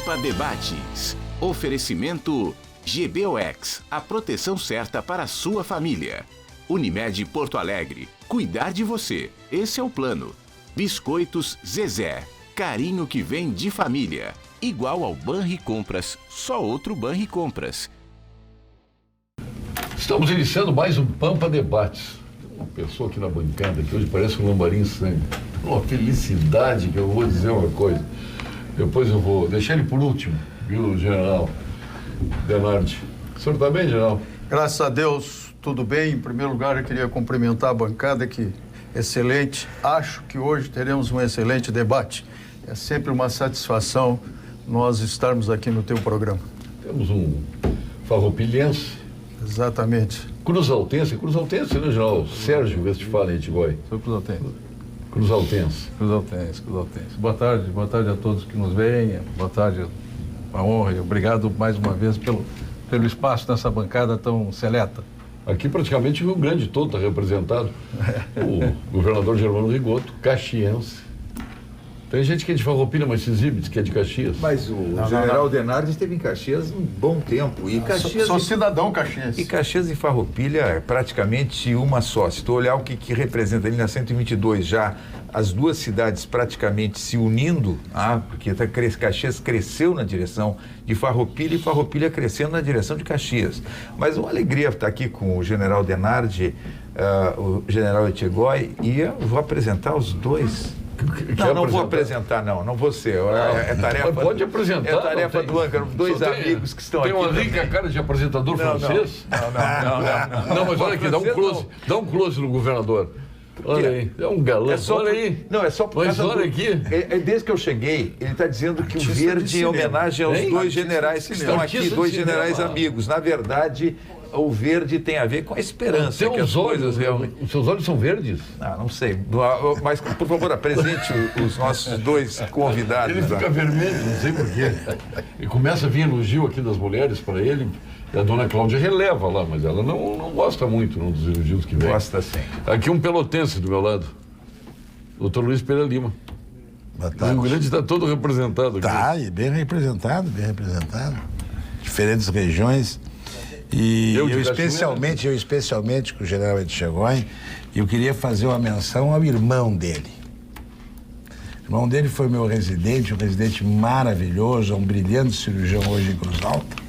Pampa Debates. Oferecimento GBOX, a proteção certa para a sua família. Unimed Porto Alegre, cuidar de você, esse é o plano. Biscoitos Zezé, carinho que vem de família. Igual ao Banricompras, só outro Banricompras. Estamos iniciando mais um Pampa Debates. Uma pessoa aqui na bancada que hoje parece um lambarim em sangue. Uma felicidade que eu vou dizer uma coisa. Depois eu vou deixar ele por último, viu, general Denardi. O senhor está bem, general? Graças a Deus, tudo bem. Em primeiro lugar, eu queria cumprimentar a bancada, que excelente. Acho que hoje teremos um excelente debate. É sempre uma satisfação nós estarmos aqui no teu programa. Temos um farroupilhense. Exatamente. Cruzaltense, né, general? Sérgio Westphalen Etigói. Sou cruzaltense. Cruzaltense. Boa tarde a todos que nos veem. Boa tarde, uma honra e obrigado mais uma vez pelo espaço nessa bancada tão seleta. Aqui praticamente o Rio Grande todo está representado. O governador Germano Rigoto, caxiense. Tem gente que é de Farroupilha, mas se exibe, diz que é de Caxias. Mas o general Denardi esteve em Caxias um bom tempo. E Caxias Sou cidadão caxiense. E Caxias e Farroupilha é praticamente uma só. Se tu olhar o que representa ali na 122 já, as duas cidades praticamente se unindo, porque Caxias cresceu na direção de Farroupilha e Farroupilha crescendo na direção de Caxias. Mas uma alegria estar aqui com o general Denardi, o general Etigói, e eu vou apresentar os dois. Não vou apresentar, não vou ser. É tarefa. Pode apresentar. É tarefa do Âncaro. Dois amigos que estão aqui. Tem uma rica cara de apresentador francês? Não, mas olha aqui, dá um close no governador. Olha aí, é um galã. Olha aí. Não, é só por causa olha aqui. Desde que eu cheguei, ele está dizendo que o verde é homenagem aos dois generais que estão aqui, dois generais amigos. Na verdade, o verde tem a ver com a esperança. Que as coisas realmente. Os seus olhos são verdes? Não sei. Mas, por favor, apresente os nossos dois convidados. Ele fica vermelho, não sei porquê. E começa a vir elogio aqui das mulheres para ele. E a dona Cláudia releva lá, mas ela não gosta muito dos elogios que vem. Gosta sim. Aqui um pelotense do meu lado. Doutor Luiz Pereira Lima. Boa tarde. O Rio Grande está todo representado aqui. Tá, e bem representado. Diferentes regiões. E eu especialmente com o general Etigói, eu queria fazer uma menção ao irmão dele. O irmão dele foi meu residente, um residente maravilhoso, um brilhante cirurgião hoje em Cruz Alta.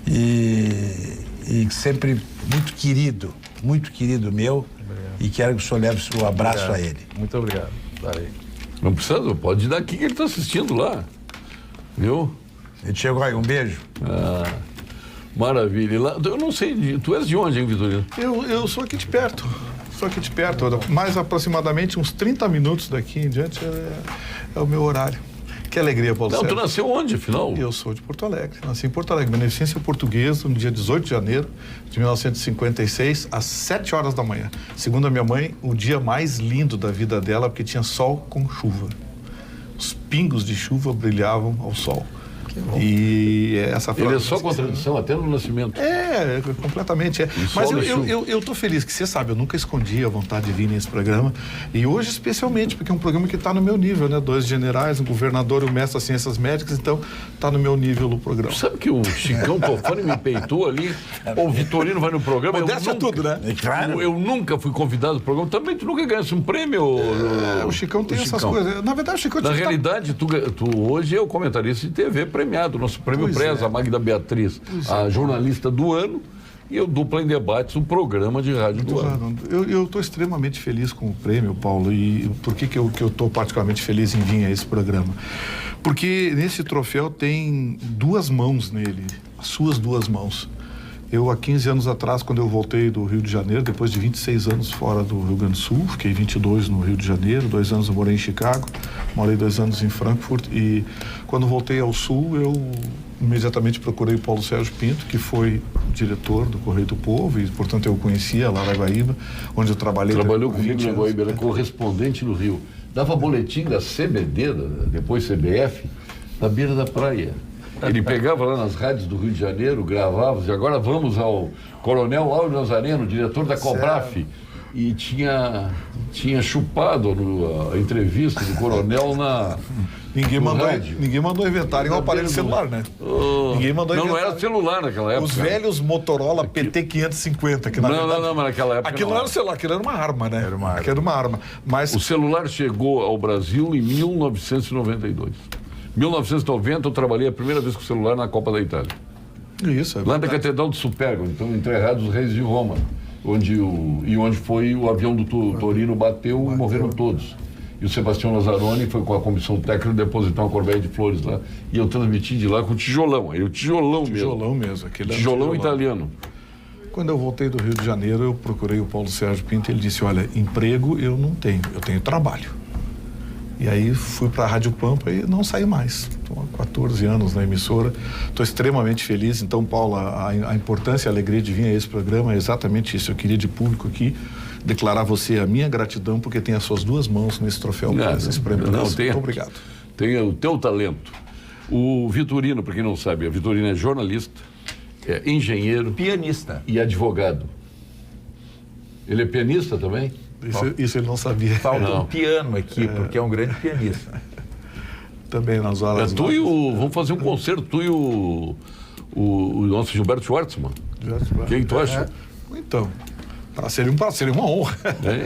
E sempre muito querido meu. Obrigado. E quero que o senhor leve o abraço a ele. Muito obrigado. Darei. Não precisa, pode dar aqui que ele está assistindo lá. Viu? Etigói, um beijo. Maravilha. Lá, eu não sei, tu és de onde, hein, Vitorino? Eu sou aqui de perto. Mais aproximadamente uns 30 minutos daqui em diante é o meu horário. Que alegria, Paulo Sérgio. Tu nasceu onde, afinal? Eu sou de Porto Alegre. Nasci em Porto Alegre. Beneficência Portuguesa, no dia 18 de janeiro de 1956, às 7 horas da manhã. Segundo a minha mãe, o dia mais lindo da vida dela, porque tinha sol com chuva. Os pingos de chuva brilhavam ao sol. E essa frase... Ele é só contradição até no nascimento. Completamente. Mas eu tô feliz, que você sabe, eu nunca escondi a vontade de vir nesse programa. E hoje, especialmente, porque é um programa que está no meu nível, né? Dois generais, um governador e um mestre das ciências médicas, então está no meu nível o programa. Sabe que o Chicão Tofani me peitou ali? O Vitorino vai no programa. Modéstia tudo, né? Eu nunca fui convidado do programa. Também tu nunca ganhasse um prêmio? O Chicão tem essas coisas. Na verdade, o Chicão... Na realidade, tu hoje é o comentarista de TV premiado, nosso prêmio Preza, a Magda Beatriz, a jornalista do ano, e o Dupla em Debates, o programa de rádio do ano. Eu estou extremamente feliz com o prêmio, Paulo, e por que eu estou particularmente feliz em vir a esse programa? Porque nesse troféu tem duas mãos nele, as suas duas mãos. Eu, há 15 anos atrás, quando eu voltei do Rio de Janeiro, depois de 26 anos fora do Rio Grande do Sul, fiquei 22 no Rio de Janeiro, 2 anos eu morei em Chicago, morei 2 anos em Frankfurt, e quando voltei ao Sul, eu imediatamente procurei o Paulo Sérgio Pinto, que foi diretor do Correio do Povo, e, portanto, eu conhecia lá na Guaíba, onde eu trabalhei... Trabalhou comigo na Guaíba, era correspondente no Rio. Dava boletim da CBD, depois CBF, na beira da praia. Ele pegava lá nas rádios do Rio de Janeiro, gravava, e agora vamos ao Coronel Áureo Nazareno, diretor da Cobraf. e tinha chupado a entrevista do coronel na... Ninguém mandou inventarem um aparelho celular, né? Ninguém mandou não era celular naquela época. Os velhos Motorola PT550. Que não, mas naquela época aquilo não era celular, aquilo era uma arma, né? Aquilo era uma arma. Mas... O celular chegou ao Brasil em 1992. Em 1990 eu trabalhei a primeira vez com o celular na Copa da Itália. Isso, é lá na Catedral de Superga, então enterrados os reis de Roma, onde foi o avião do Torino bateu e morreram todos. E o Sebastião Lazzaroni foi com a comissão técnica depositar uma corbeia de flores lá. E eu transmiti de lá com tijolão. Aí o tijolão mesmo. Tijolão mesmo. Tijolão italiano. Quando eu voltei do Rio de Janeiro, eu procurei o Paulo Sérgio Pinto e ele disse, olha, emprego eu não tenho, eu tenho trabalho. E aí fui para a Rádio Pampa e não saí mais. Estou há 14 anos na emissora, estou extremamente feliz. Então, Paulo, a importância e a alegria de vir a esse programa é exatamente isso. Eu queria de público aqui declarar a você a minha gratidão porque tem as suas duas mãos nesse troféu. Esse prêmio. Muito obrigado. Tem o teu talento. O Vitorino, para quem não sabe, a Vitorino é jornalista, é engenheiro, pianista e advogado. Ele é pianista também? Isso ele não sabia. Falta um piano aqui, porque é um grande pianista. Também nas horas. Vamos fazer um concerto, tu e o nosso Gilberto Schwartzman. Quem tu acha? Então, seria uma honra.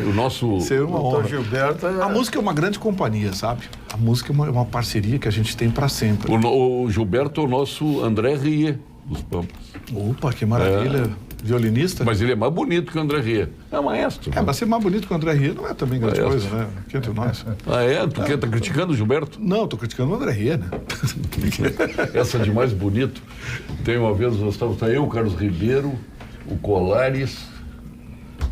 O nosso... Seria uma honra. Gilberto A música é uma grande companhia, sabe? A música é uma parceria que a gente tem para sempre. O Gilberto é o nosso André Rie dos Pampas. Opa, que maravilha. Violinista. Mas ele é mais bonito que o André Rie. É maestro. Mas ser mais bonito que o André Rie não é também grande coisa, né? Aqui entre nós. Tu tá criticando o Gilberto? Não, tô criticando o André Rie, né? Essa de mais bonito. Tem uma vez, nós estávamos eu, o Carlos Ribeiro, o Colares,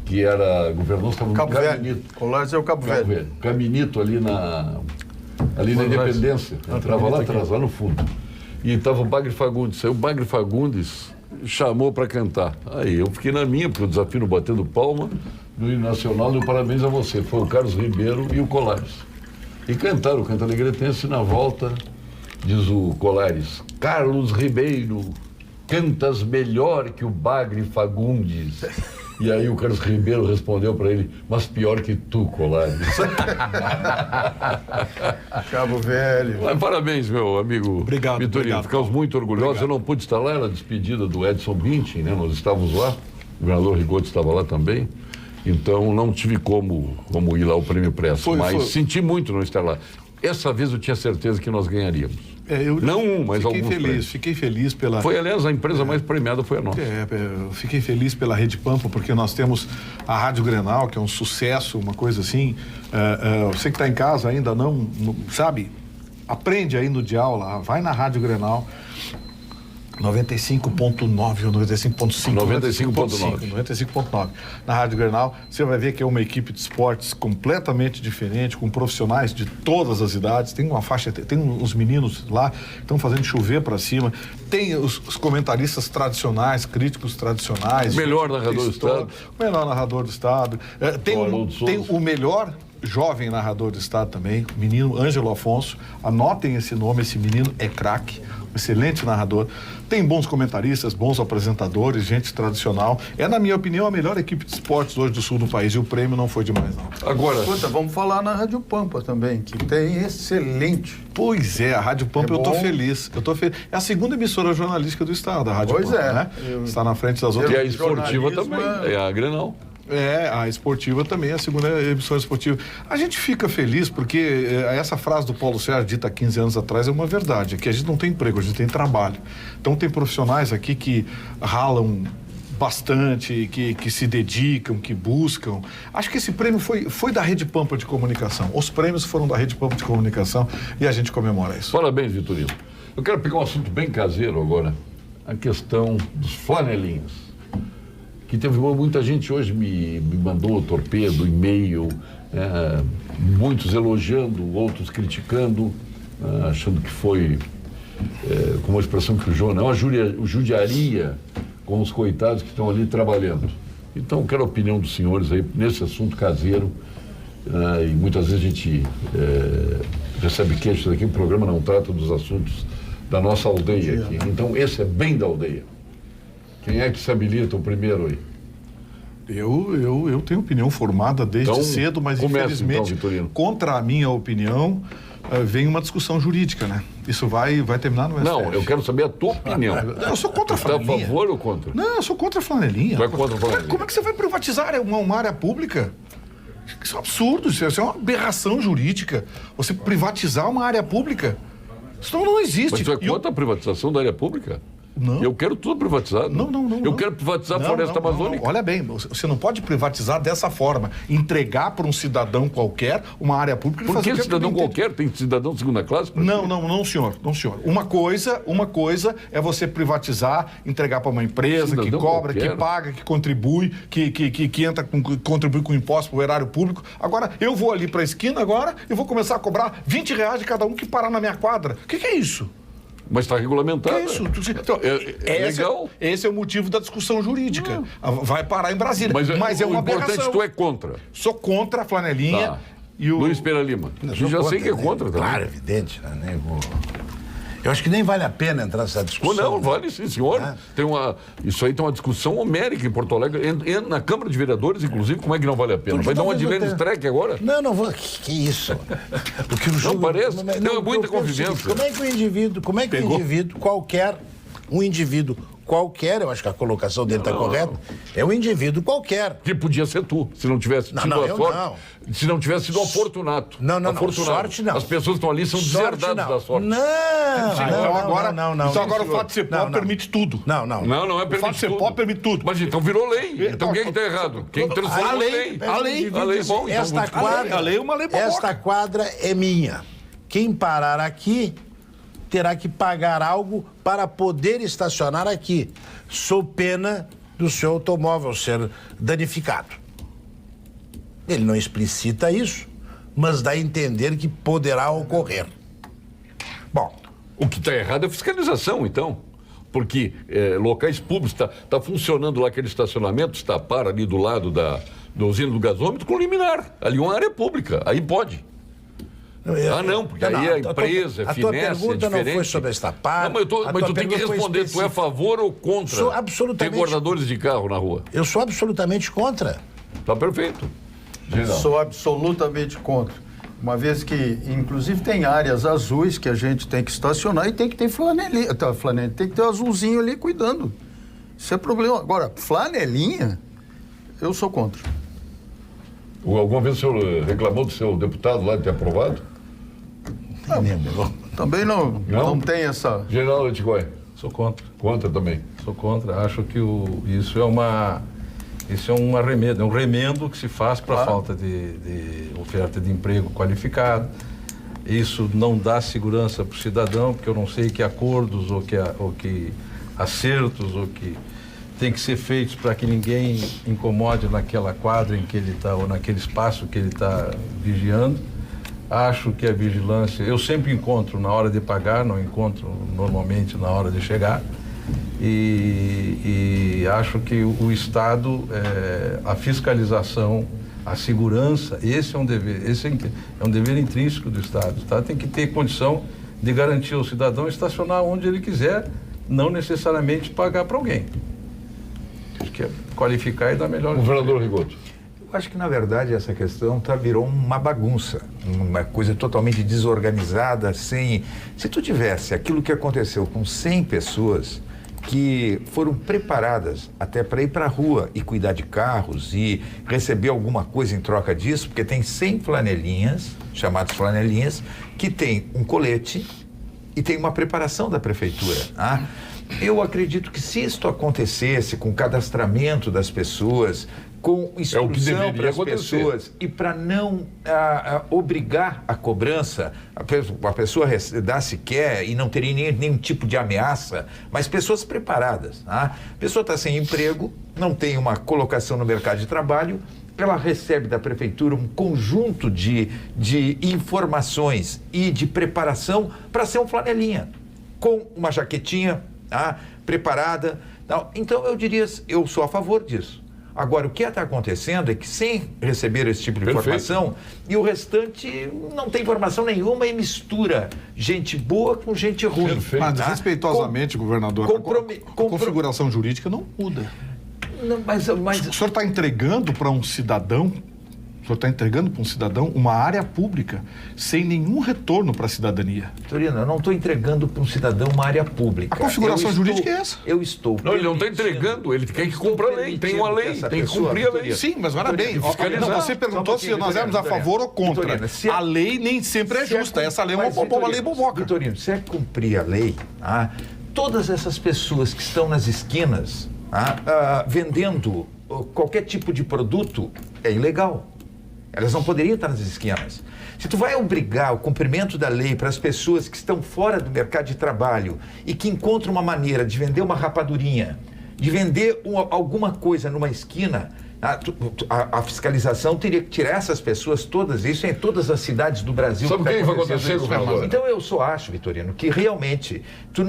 que era governador, estava no Caminito. Colares é o Cabo Velho. Caminito ali na Independência. Entrava lá atrás, lá no fundo. E estava o Bagre Fagundes. Aí o Bagre Fagundes chamou para cantar. Aí eu fiquei na minha, porque o desafio no Batendo Palma, no hino nacional, deu parabéns a você. Foi o Carlos Ribeiro e o Colares. E cantaram o Canto Alegretense, na volta, diz o Colares, Carlos Ribeiro, cantas melhor que o Bagre Fagundes. E aí o Carlos Ribeiro respondeu para ele, mas pior que tu, Colares. Cabo Velho. Mas parabéns, meu amigo. Obrigado, Vitorino. Ficamos muito orgulhosos. Obrigado. Eu não pude estar lá na despedida do Edson Bintin, né? Nós estávamos lá, o governador Rigotti estava lá também. Então não tive como ir lá ao Prêmio Pressa, mas senti muito não estar lá. Essa vez eu tinha certeza que nós ganharíamos. Mas alguns prêmios. Fiquei feliz pela... Foi, aliás, a empresa mais premiada foi a nossa. Eu fiquei feliz pela Rede Pampa, porque nós temos a Rádio Grenal, que é um sucesso, uma coisa assim. Você que está em casa ainda não sabe, aprende aí no dial lá, vai na Rádio Grenal, 95.9 ou 95.5. 95.9. Na Rádio Grenal, você vai ver que é uma equipe de esportes completamente diferente, com profissionais de todas as idades. Tem uma faixa, tem uns meninos lá que estão fazendo chover para cima. Tem os comentaristas tradicionais, críticos tradicionais. Melhor narrador do Estado. Melhor narrador do Estado. Tem o melhor jovem narrador do Estado também, o menino Ângelo Afonso. Anotem esse nome, esse menino é craque. Excelente narrador, tem bons comentaristas, bons apresentadores, gente tradicional. É, na minha opinião, a melhor equipe de esportes hoje do sul do país, e o prêmio não foi demais, não. Agora, escuta, vamos falar na Rádio Pampa também, que tem excelente. Pois é, a Rádio Pampa eu tô feliz. É a segunda emissora jornalística do estado, a Rádio Pampa, né? Está na frente das outras. E a esportiva também, é a Grenal. A esportiva também, a segunda emissora esportiva. A gente fica feliz porque essa frase do Paulo Sérgio, dita há 15 anos atrás, é uma verdade, que a gente não tem emprego, a gente tem trabalho. Então tem profissionais aqui que ralam bastante, que se dedicam, que buscam. Acho que esse prêmio foi da Rede Pampa de Comunicação. Os prêmios foram da Rede Pampa de Comunicação e a gente comemora isso. Parabéns, Vitorino. Eu quero pegar um assunto bem caseiro agora, a questão dos flanelinhos. Que teve muita gente hoje me mandou torpedo, e-mail, muitos elogiando, outros criticando, achando que foi, como a expressão que o João, uma judiaria com os coitados que estão ali trabalhando. Então, eu quero a opinião dos senhores aí nesse assunto caseiro, e muitas vezes a gente recebe queixas aqui, o programa não trata dos assuntos da nossa aldeia aqui. Então, esse é bem da aldeia. Quem é que se habilita o primeiro aí? Eu tenho opinião formada desde Então, cedo, mas começa, infelizmente, então, Vitorino. contra a minha opinião, vem uma discussão jurídica, né? Isso vai terminar no STF. Não, eu quero saber a tua opinião. Eu sou contra a Você está a flanelinha. favor ou contra? Não, eu sou contra a flanelinha. Tu é contra a flanelinha. Como é que você vai privatizar uma área pública? Isso é um absurdo, isso é uma aberração jurídica. Você privatizar uma área pública, isso não existe. Mas tu é contra a privatização da área pública? Não. Eu quero tudo privatizado. Não. Eu quero privatizar a floresta amazônica. Olha bem, você não pode privatizar dessa forma. Entregar para um cidadão qualquer uma área pública. Por que cidadão qualquer? Tem cidadão de segunda classe? Não, senhor. Uma coisa é você privatizar, entregar para uma empresa Cidadão que cobra, qualquer. que paga, que contribui, que entra, contribui com imposto para o erário público. Agora, eu vou ali para a esquina agora e vou começar a cobrar R$20 de cada um que parar na minha quadra. O que é isso? Mas está regulamentado. Que é isso? Então, legal. Esse é o motivo da discussão jurídica. Vai parar em Brasília. Mas é o uma importante, aberração. tu é contra. Sou contra a flanelinha. Tá. E o... Luiz Pereira Lima. Eu já sei que é contra também. Claro, evidente. Né? Eu acho que nem vale a pena entrar nessa discussão. Não, vale sim, senhor. Isso aí tem uma discussão homérica em Porto Alegre. Na Câmara de Vereadores, inclusive, como é que não vale a pena? Vai dar uma de Lênin Streck agora? Não vou. Que isso? Porque o jogo, não parece. Não, é muita convivência. Como é que um indivíduo qualquer, eu acho que a colocação dele está correta, é um indivíduo qualquer. Que podia ser tu, se não tivesse tido a sorte. Se não tivesse sido afortunato. Não, sorte não. As pessoas que estão ali são deserdadas da sorte. Então agora o fato de ser pobre permite tudo. Não é permite tudo. O fato de ser pobre permite tudo. Mas então virou lei. Então quem está errado? Quem transformou a lei. A lei. Bom, a lei é uma lei boboca. Esta quadra é minha. Quem parar aqui terá que pagar algo para poder estacionar aqui, sob pena do seu automóvel ser danificado. Ele não explicita isso, mas dá a entender que poderá ocorrer. Bom, o que está errado é a fiscalização, então. Porque locais públicos, está funcionando lá aquele estacionamento, está ali do lado da usina do gasômetro com liminar. Ali é uma área pública, aí pode. Porque aí a empresa, a tua pergunta não foi sobre esta parte. Mas tu tem que responder, tu é a favor ou contra? Sou absolutamente... Tem guardadores de carro na rua? Eu sou absolutamente contra. Tá perfeito. Geral. Sou absolutamente contra. Uma vez que, inclusive, tem áreas azuis que a gente tem que estacionar e tem que ter flanelinha, tem que ter azulzinho ali cuidando. Isso é problema. Agora, flanelinha, eu sou contra. Alguma vez o senhor reclamou do seu deputado lá de ter aprovado? Também não tem essa... General Etigói. Sou contra. Contra também. Sou contra. Acho que isso é um remendo que se faz para a falta de oferta de emprego qualificado. Isso não dá segurança para o cidadão, porque eu não sei que acordos ou que acertos ou que tem que ser feitos para que ninguém incomode naquela quadra em que ele está ou naquele espaço que ele está vigiando. Acho que a vigilância, eu sempre encontro na hora de pagar, não encontro normalmente na hora de chegar. E acho que o Estado, a fiscalização, a segurança, esse é um dever intrínseco do Estado. O Estado tem que ter condição de garantir ao cidadão estacionar onde ele quiser, não necessariamente pagar para alguém. Acho que é qualificar e dar melhor. Governador Rigoto. Acho que, na verdade, essa questão virou uma bagunça, uma coisa totalmente desorganizada, sem... Se tu tivesse aquilo que aconteceu com 100 pessoas que foram preparadas até para ir para a rua e cuidar de carros e receber alguma coisa em troca disso, porque tem 100 flanelinhas, chamadas flanelinhas, que tem um colete e tem uma preparação da prefeitura. Eu acredito que se isto acontecesse com o cadastramento das pessoas, com instrução para as pessoas e para não obrigar a cobrança, a pessoa dar se quer e não teria nenhum tipo de ameaça, mas pessoas preparadas. A pessoa está sem emprego, não tem uma colocação no mercado de trabalho, ela recebe da prefeitura um conjunto de informações e de preparação para ser um flanelinha, com uma jaquetinha preparada. Então eu diria, eu sou a favor disso. Agora, o que está acontecendo é que sem receber esse tipo de informação, e o restante não tem informação nenhuma e mistura gente boa com gente ruim. Mas, respeitosamente, governador, a configuração jurídica não muda. Não, mas... O senhor está entregando para um cidadão... O senhor está entregando para um cidadão uma área pública sem nenhum retorno para a cidadania. Vitorino, eu não estou entregando para um cidadão uma área pública. A configuração jurídica é essa. Eu estou... Não, ele não está entregando, ele quer que cumpra a lei. Tem uma lei, tem que cumprir a lei. Sim, mas olha bem, você perguntou se nós éramos a favor ou contra. A lei nem sempre é justa. Essa lei é uma lei boboca. Vitorino, se é cumprir a lei, todas essas pessoas que estão nas esquinas vendendo qualquer tipo de produto é ilegal. Elas não poderiam estar nas esquinas. Se tu vai obrigar o cumprimento da lei para as pessoas que estão fora do mercado de trabalho e que encontram uma maneira de vender uma rapadurinha, de vender alguma coisa numa esquina, a fiscalização teria que tirar essas pessoas todas, isso em todas as cidades do Brasil. Sabe o que vai acontecer, governador? Então eu só acho, Vitorino, que realmente tu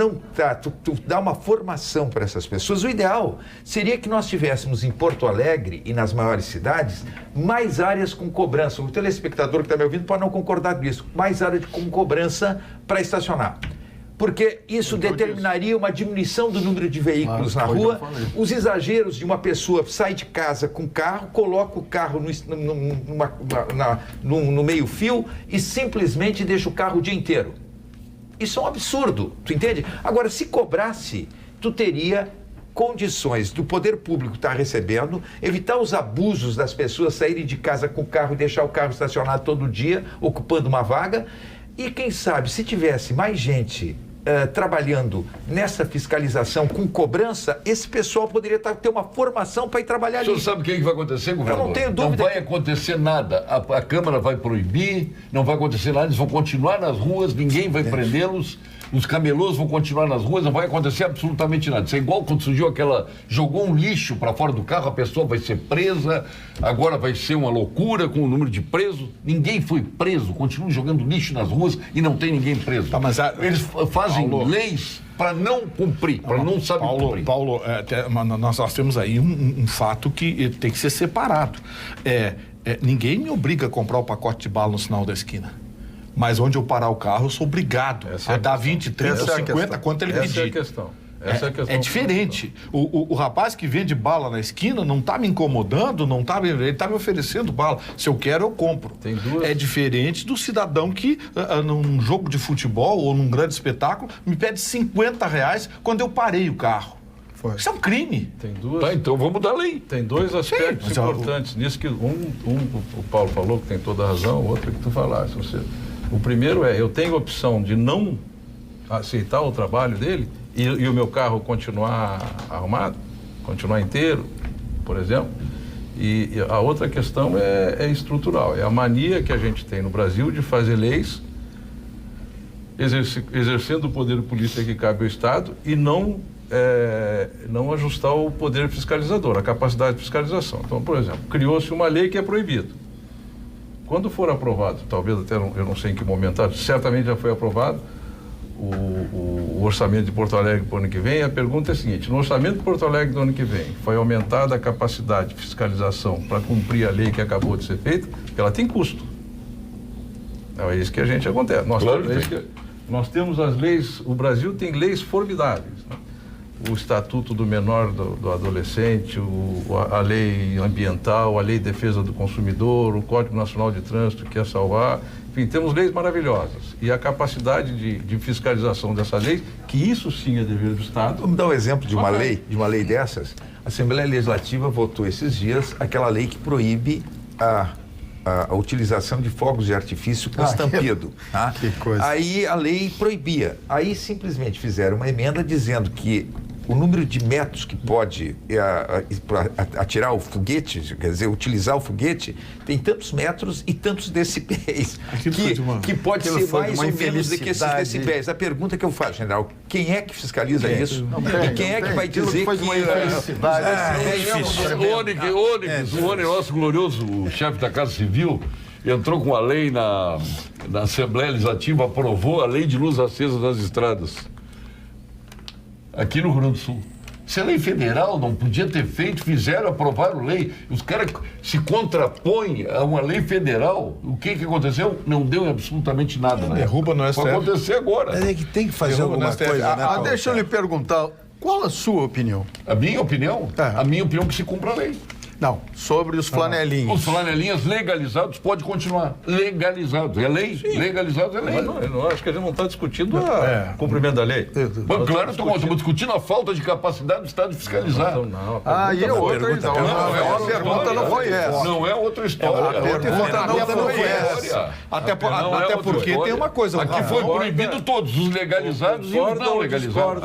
dá uma formação para essas pessoas. O ideal seria que nós tivéssemos em Porto Alegre e nas maiores cidades mais áreas com cobrança. O telespectador que está me ouvindo pode não concordar com isso. Mais áreas com cobrança para estacionar. Porque isso determinaria uma diminuição do número de veículos na rua, os exageros de uma pessoa sai de casa com carro, coloca o carro no meio-fio e simplesmente deixa o carro o dia inteiro. Isso é um absurdo, tu entende? Agora, se cobrasse, tu teria condições do poder público estar recebendo, evitar os abusos das pessoas saírem de casa com o carro e deixar o carro estacionado todo dia, ocupando uma vaga. E quem sabe, se tivesse mais gente trabalhando nessa fiscalização com cobrança, esse pessoal poderia ter uma formação para ir trabalhar ali. O senhor sabe o que vai acontecer, governador? Eu não tenho dúvida. Não vai acontecer nada. A Câmara vai proibir, não vai acontecer nada, eles vão continuar nas ruas, ninguém vai prendê-los. Os camelôs vão continuar nas ruas, não vai acontecer absolutamente nada. Isso é igual quando surgiu jogou um lixo para fora do carro, a pessoa vai ser presa, agora vai ser uma loucura com o número de presos. Ninguém foi preso, continuam jogando lixo nas ruas e não tem ninguém preso. Tá, mas eles fazem leis para não cumprir, para não saber cumprir. Paulo, nós temos aí um fato que tem que ser separado. Ninguém me obriga a comprar o pacote de bala no sinal da esquina. Mas onde eu parar o carro, eu sou obrigado a dar 20, 30 ou 50, quanto ele pedir. Essa é a questão. É diferente. O rapaz que vende bala na esquina não está me incomodando, ele está me oferecendo bala. Se eu quero, eu compro. É diferente do cidadão que, num jogo de futebol ou num grande espetáculo, me pede R$50 quando eu parei o carro. Isso é um crime. Tá, então vamos dar lei. Tem dois aspectos importantes nisso que o Paulo falou, que tem toda a razão, o outro que tu falaste. O primeiro eu tenho a opção de não aceitar o trabalho dele e o meu carro continuar arrumado, continuar inteiro, por exemplo. E a outra questão é estrutural, é a mania que a gente tem no Brasil de fazer leis exercendo o poder político que cabe ao Estado e não ajustar o poder fiscalizador, a capacidade de fiscalização. Então, por exemplo, criou-se uma lei que é proibida. Quando for aprovado, talvez até eu não sei em que momento, certamente já foi aprovado o orçamento de Porto Alegre para o ano que vem, a pergunta é a seguinte: no orçamento de Porto Alegre do ano que vem, foi aumentada a capacidade de fiscalização para cumprir a lei que acabou de ser feita, porque ela tem custo. É isso que a gente acontece. Nós temos as leis, o Brasil tem leis formidáveis, né? O Estatuto do Menor do Adolescente, a Lei Ambiental, a Lei de Defesa do Consumidor, o Código Nacional de Trânsito, que é salvar. Enfim, temos leis maravilhosas. E a capacidade de fiscalização dessa lei, que isso sim é dever do Estado. Vamos dar um exemplo de uma lei dessas. A Assembleia Legislativa votou esses dias aquela lei que proíbe a utilização de fogos de artifício com estampido. Que coisa. Aí a lei proibia. Aí simplesmente fizeram uma emenda dizendo que o número de metros que pode atirar o foguete, quer dizer, utilizar o foguete, tem tantos metros e tantos decibéis. Que pode ser mais ou menos do que esses decibéis. A pergunta que eu faço, general, quem é que fiscaliza isso? E quem é que vai dizer que... O Onyx, nosso glorioso chefe da Casa Civil, entrou com a lei na Assembleia Legislativa, aprovou a lei de luz acesa nas estradas. Aqui no Rio Grande do Sul. Isso é lei federal, não podia ter feito, fizeram, aprovaram lei. Os caras se contrapõem a uma lei federal. O que aconteceu? Não deu absolutamente nada. Derruba no STF. Vai acontecer agora. Mas é que tem que fazer alguma coisa, né, Paulo? Deixa eu lhe perguntar, Qual a sua opinião? A minha opinião? É. A minha opinião é que se cumpra a lei. Não, sobre os flanelinhas. Os flanelinhas legalizados pode continuar. Legalizados. É lei? Sim. Legalizados é lei. Mas eu não acho que a gente não está discutindo o cumprimento da lei. Mas, claro, estamos discutindo a falta de capacidade do Estado de fiscalizar. Aí é outra história. A pergunta não foi essa. Não é outra história. A pergunta não foi essa. Até porque tem uma coisa. Aqui foi proibido todos, os legalizados e os não legalizados.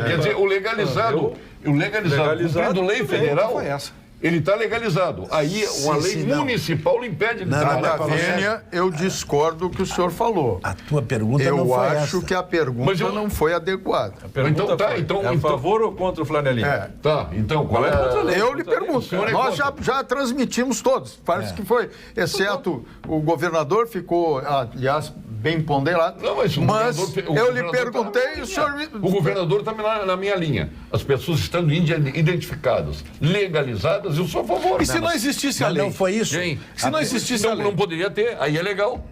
Quer dizer, o legalizado, cumprindo lei federal, foi essa. ele está legalizado. Aí uma lei municipal lhe impede de trabalhar. Vênia, eu discordo do que o senhor falou. A tua pergunta não foi essa. Eu acho que a pergunta não foi adequada. Então tá, então... É a favor ou contra o flanelinha? Tá, então qual é? Eu lhe pergunto. Nós já transmitimos todos. Parece que foi, exceto o governador ficou, aliás, bem ponderado. Não, mas eu lhe perguntei e o senhor... O governador está na minha linha. As pessoas estando identificadas, legalizadas, eu sou a favor. E se não existisse a lei? Não foi isso? Quem? Se não existisse a lei? Não poderia ter, aí é legal.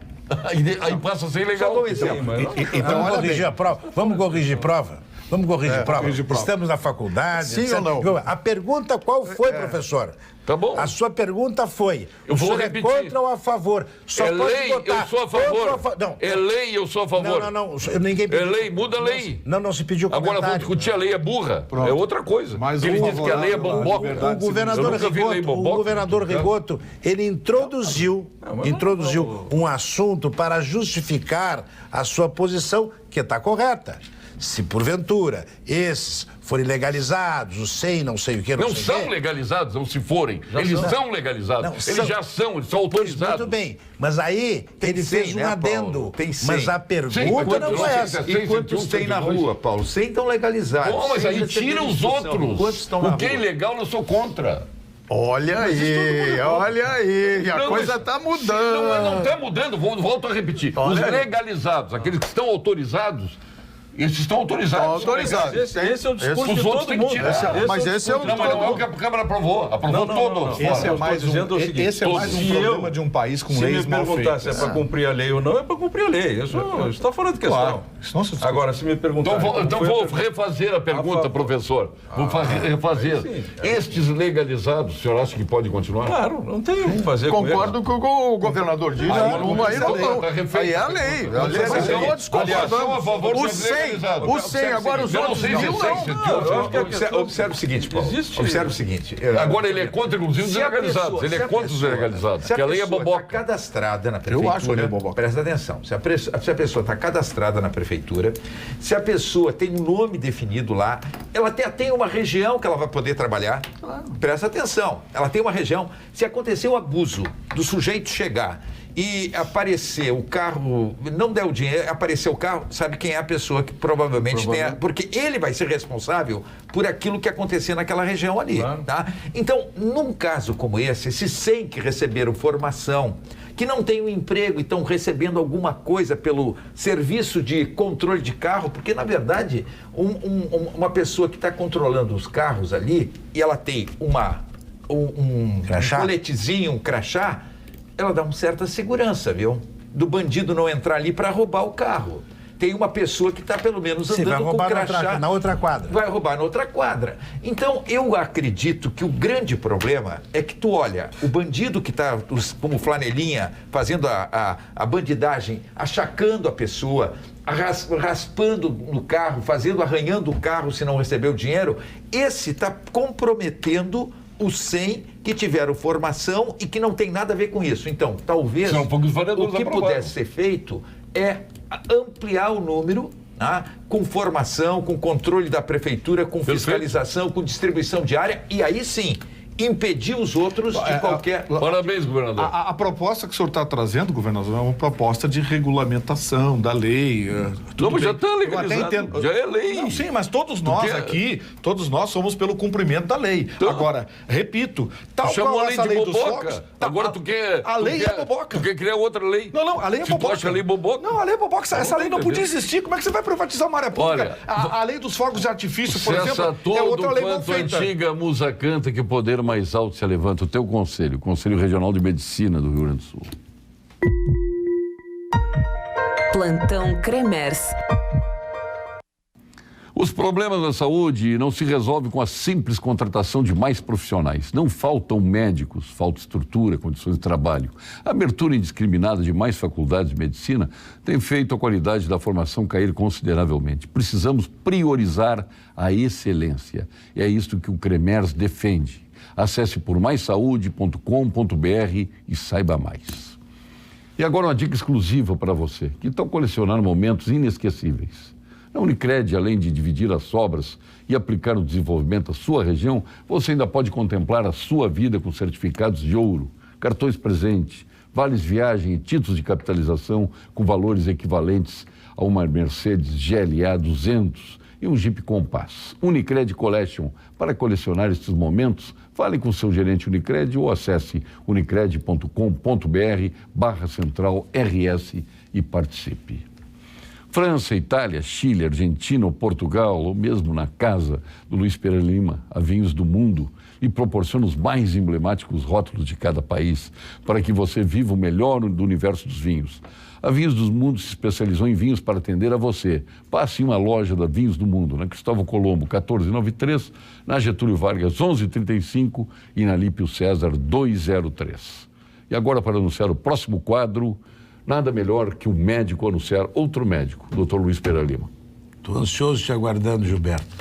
Aí passa a ser legal. Então, vamos corrigir a prova. Vamos corrigir prova. Vamos corrigir prova. Estamos na faculdade. Sim etc. ou não? A pergunta qual foi, professor? Tá bom. A sua pergunta foi: eu vou repetir. É contra ou a favor? Só é lei, eu sou a favor. Não. É lei, eu sou a favor. Não. Ninguém pediu. É lei, muda a lei. Não se pediu comentário. Agora vamos discutir a lei é burra. Pronto. É outra coisa. Mas ele diz que a lei é bomboca. O governador Rigoto, ele introduziu um assunto para justificar a sua posição, que está correta. Se porventura esses forem legalizados, os 100, não sei o que, não são legalizados, não se forem. Eles são legalizados. Eles já são, eles são autorizados. Muito bem, mas aí ele fez um adendo. Tem 100. Mas a pergunta não foi essa. E quantos tem na rua, Paulo? 100 estão legalizados. Bom, mas aí tira os outros. Quantos estão na rua? O que é ilegal, eu sou contra. Olha aí, a coisa está mudando. Não está mudando, volto a repetir. Os legalizados, aqueles que estão autorizados, esses estão autorizados. Esse é o discurso de todo mundo. Mas esse é o... Não, mas não é o que a Câmara aprovou. Aprovou todos. Esse é mais um problema de um país com leis mal feitas. Se me perguntar se é para cumprir a lei ou não, é para cumprir a lei. Isso está fora de questão. Claro. Agora, se me perguntar... Então vou refazer a pergunta, professor. Vou refazer. Estes legalizados, o senhor acha que pode continuar? Claro, não tem o que fazer com eles. Concordo com o que o governador diz. Aí é a lei. Aliás, são a favor de o 100, agora os outros não. Observe o seguinte, Paulo. Observe o seguinte. Agora ele é contra, inclusive, os legalizados. Ele é contra os legalizados, porque a lei é boboca. Está cadastrada na prefeitura. Eu acho a lei boboca. Presta atenção. Se a pessoa está cadastrada na prefeitura, se a pessoa tem um nome definido lá, ela tem uma região que ela vai poder trabalhar. Presta atenção. Ela tem uma região. Se acontecer o abuso do sujeito chegar e aparecer o carro, não der o dinheiro, aparecer o carro, sabe quem é a pessoa que provavelmente tem porque ele vai ser responsável por aquilo que acontecer naquela região ali, tá? Então, num caso como esse, esses 100 que receberam formação, que não têm um emprego e estão recebendo alguma coisa pelo serviço de controle de carro, porque, na uma pessoa que está controlando os carros ali, e ela tem um coletezinho, um crachá, ela dá uma certa segurança, viu? Do bandido não entrar ali para roubar o carro. Tem uma pessoa que está pelo menos andando com crachá. Na outra quadra. Vai roubar na outra quadra. Então, eu acredito que o grande problema é que tu olha, o bandido que está, como flanelinha, fazendo a bandidagem, achacando a pessoa, raspando no carro, arranhando o carro se não recebeu dinheiro, esse está comprometendo os 100 que tiveram formação e que não tem nada a ver com isso. Então, talvez o que pudesse ser feito é ampliar o número, com formação, com controle da prefeitura, com fiscalização, com distribuição diária, e aí sim impedir os outros de qualquer... Parabéns, governador. A proposta que o senhor está trazendo, governador, é uma proposta de regulamentação da lei. Não, mas já está legalizado. Já é lei. Não, sim, mas todos nós aqui, todos nós somos pelo cumprimento da lei. Então, agora, repito, tal chamou qual a lei essa de lei boboca. dos focos... Agora tu quer... A lei é boboca. Tu quer criar outra lei. Não, a lei é boboca. Tu acha a lei boboca? Não, a lei é boboca. Essa lei não podia existir. Como é que você vai privatizar uma área pública? A lei dos fogos de artifício, por exemplo, é outra lei mal feita. A antiga musa canta que o poder mais alto se levanta. O teu conselho, o Conselho Regional de Medicina do Rio Grande do Sul. Plantão Cremers. Os problemas da saúde não se resolvem com a simples contratação de mais profissionais. Não faltam médicos, falta estrutura, condições de trabalho. A abertura indiscriminada de mais faculdades de medicina tem feito a qualidade da formação cair consideravelmente. Precisamos priorizar a excelência. E é isto que o CREMERS defende. Acesse por maissaude.com.br e saiba mais. E agora uma dica exclusiva para você, que tal colecionar momentos inesquecíveis. Na Unicred, além de dividir as sobras e aplicar o desenvolvimento à sua região, você ainda pode contemplar a sua vida com certificados de ouro, cartões presente, vales viagem e títulos de capitalização com valores equivalentes a uma Mercedes GLA 200 e um Jeep Compass. Unicred Collection. Para colecionar estes momentos, fale com seu gerente Unicred ou acesse unicred.com.br/central-RS e participe. França, Itália, Chile, Argentina ou Portugal, ou mesmo na casa do Luiz Pereira Lima, há vinhos do mundo e proporciona os mais emblemáticos rótulos de cada país para que você viva o melhor do universo dos vinhos. A Vinhos do Mundo se especializou em vinhos para atender a você. Passe em uma loja da Vinhos do Mundo, na Cristóvão Colombo, 1493, na Getúlio Vargas, 1135 e na Lípio César, 203. E agora, para anunciar o próximo quadro, nada melhor que o médico anunciar outro médico, Dr. Luiz Pereira Lima. Estou ansioso te aguardando, Gilberto.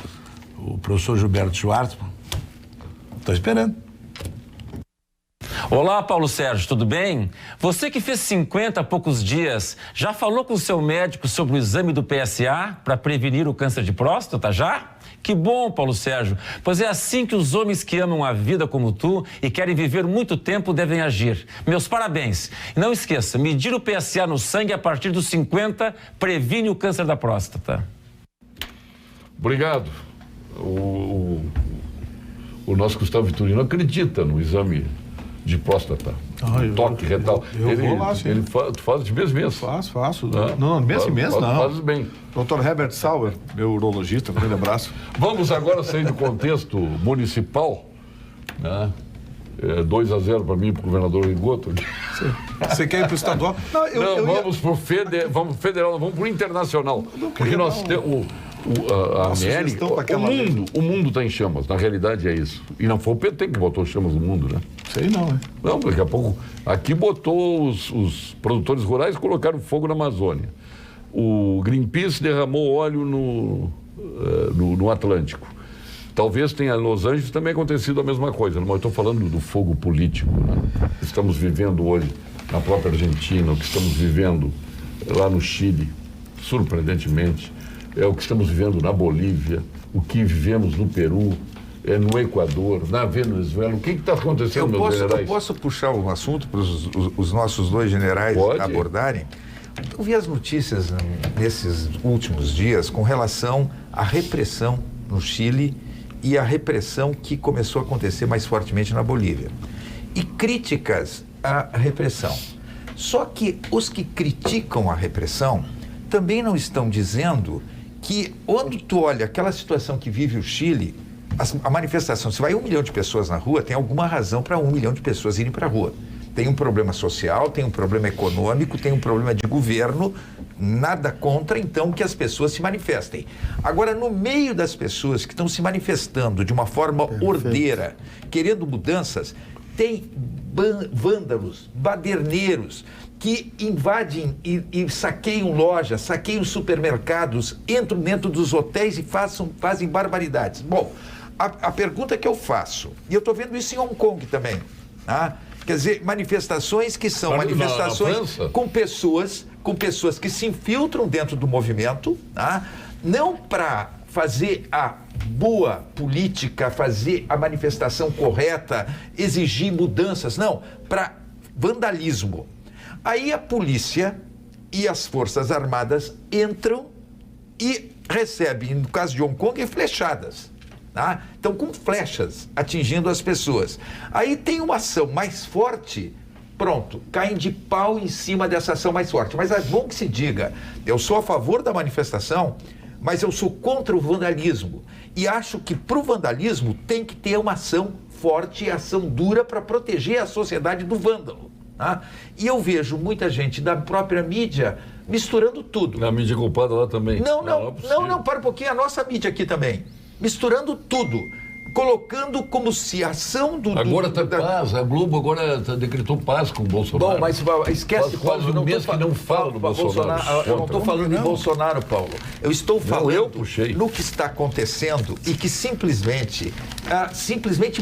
O professor Gilberto Schwartzman. Estou esperando. Olá, Paulo Sérgio, tudo bem? Você que fez 50 há poucos dias, já falou com o seu médico sobre o exame do PSA para prevenir o câncer de próstata, já? Que bom, Paulo Sérgio, pois é assim que os homens que amam a vida como tu e querem viver muito tempo devem agir. Meus parabéns. E não esqueça, medir o PSA no sangue a partir dos 50 previne o câncer da próstata. Obrigado. O nosso Gustavo Vitorino acredita no exame de próstata, toque retal. Eu vou lá, sim. Tu faz de mês em mês? Faço. Não, mês em mês não. Fazes bem. Dr. Herbert Sauer, meu urologista, um grande abraço. Vamos agora sair do contexto municipal, né? 2-0 para mim e para o governador Rigoto. Você quer ir para o estadual? Vamos para o federal, vamos para o internacional. Porque nós temos a América, o mundo está em chamas, na realidade é isso. E não foi o PT que botou chamas no mundo, né? Sei não, né? Não, daqui a pouco, aqui botou os produtores rurais e colocaram fogo na Amazônia. O Greenpeace derramou óleo no Atlântico. Talvez tenha em Los Angeles também acontecido a mesma coisa, mas eu estou falando do fogo político, né? Estamos vivendo hoje na própria Argentina, o que estamos vivendo lá no Chile, surpreendentemente, é o que estamos vivendo na Bolívia, o que vivemos no Peru, no Equador, na Venezuela. O que está acontecendo, meus generais? Eu posso puxar um assunto para os nossos dois generais abordarem? Eu vi as notícias nesses últimos dias com relação à repressão no Chile e a repressão que começou a acontecer mais fortemente na Bolívia. E críticas à repressão. Só que os que criticam a repressão também não estão dizendo que, quando tu olha aquela situação que vive o Chile, a manifestação, se vai 1 milhão de pessoas na rua, tem alguma razão para 1 milhão de pessoas irem para a rua. Tem um problema social, tem um problema econômico, tem um problema de governo, nada contra, então, que as pessoas se manifestem. Agora, no meio das pessoas que estão se manifestando de uma forma ordeira, querendo mudanças, tem vândalos, baderneiros, que invadem e saqueiam lojas, saqueiam supermercados, entram dentro dos hotéis e fazem barbaridades. Bom, a pergunta que eu faço, e eu estou vendo isso em Hong Kong também, tá? Quer dizer, manifestações que são manifestações com pessoas que se infiltram dentro do movimento, tá? Não para fazer a boa política, fazer a manifestação correta, exigir mudanças, não, para vandalismo. Aí a polícia e as Forças Armadas entram e recebem, no caso de Hong Kong, flechadas. Tá? Então, com flechas atingindo as pessoas. Aí tem uma ação mais forte, pronto, caem de pau em cima dessa ação mais forte. Mas é bom que se diga, eu sou a favor da manifestação, mas eu sou contra o vandalismo. E acho que para o vandalismo tem que ter uma ação forte e ação dura para proteger a sociedade do vândalo. Tá? E eu vejo muita gente da própria mídia misturando tudo. A mídia culpada lá também. Não, para um pouquinho, a nossa mídia aqui também. Misturando tudo. Colocando como se a ação do... Agora está paz, a Globo agora decretou paz com o Bolsonaro. Bom, mas esquece, Paulo, eu não mês que não fala do Bolsonaro. Eu não estou falando de Bolsonaro, Paulo. Eu estou falando eu puxei. no que está acontecendo e que simplesmente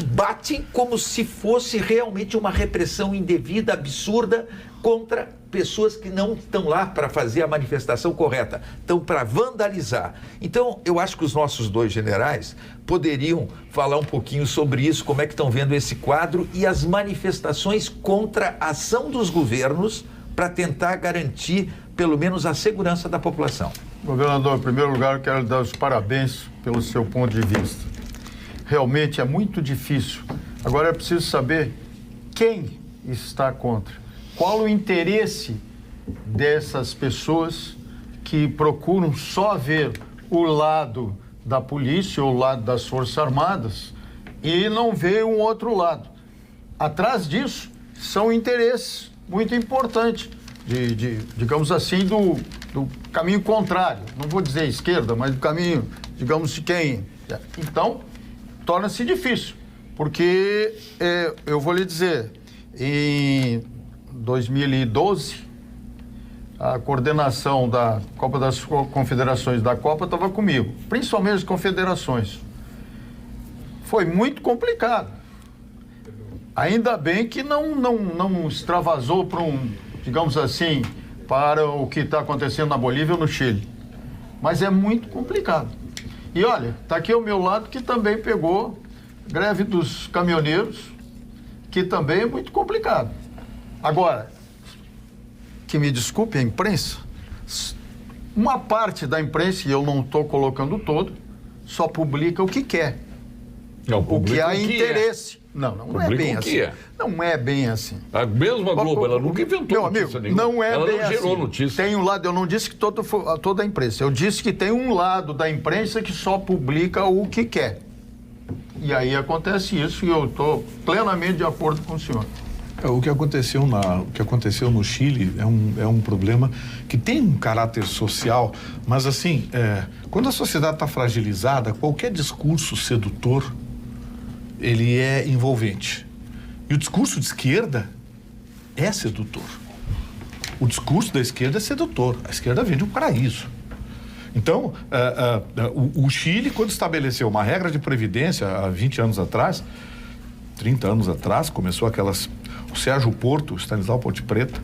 batem como se fosse realmente uma repressão indevida, absurda, contra pessoas que não estão lá para fazer a manifestação correta, estão para vandalizar. Então, eu acho que os nossos dois generais poderiam falar um pouquinho sobre isso, como é que estão vendo esse quadro e as manifestações contra a ação dos governos para tentar garantir, pelo menos, a segurança da população. Governador, em primeiro lugar, eu quero lhe dar os parabéns pelo seu ponto de vista. Realmente é muito difícil. Agora é preciso saber quem está contra. Qual o interesse dessas pessoas que procuram só ver o lado da polícia ou o lado das Forças Armadas e não vê um outro lado? Atrás disso são interesses muito importantes, digamos assim, do caminho contrário. Não vou dizer esquerda, mas do caminho, digamos, de quem... Então, torna-se difícil, porque eu vou lhe dizer, em 2012, a coordenação da Copa das Confederações da Copa estava comigo, principalmente as confederações. Foi muito complicado. Ainda bem que não extravasou para digamos assim, para o que está acontecendo na Bolívia ou no Chile. Mas é muito complicado. E olha, está aqui ao meu lado que também pegou greve dos caminhoneiros, que também é muito complicado. Agora, que me desculpe a imprensa, uma parte da imprensa, e eu não estou colocando todo, só publica o que quer. Não, o que há interesse. Não é bem assim. Não é bem assim. A mesma Globo, ela nunca inventou meu notícia amigo, nenhuma. Não é ela bem não gerou assim. Notícia. Tem um lado, eu não disse que toda a imprensa, eu disse que tem um lado da imprensa que só publica o que quer. E aí acontece isso e eu estou plenamente de acordo com o senhor. O que aconteceu no Chile é um problema que tem um caráter social, mas assim, quando a sociedade está fragilizada, qualquer discurso sedutor, ele é envolvente. E o discurso de esquerda é sedutor. O discurso da esquerda é sedutor. A esquerda vende um paraíso. Então, o Chile, quando estabeleceu uma regra de previdência há 20 anos atrás, 30 anos atrás, começou aquelas... O Sérgio Porto, Stanislau Ponte Preta,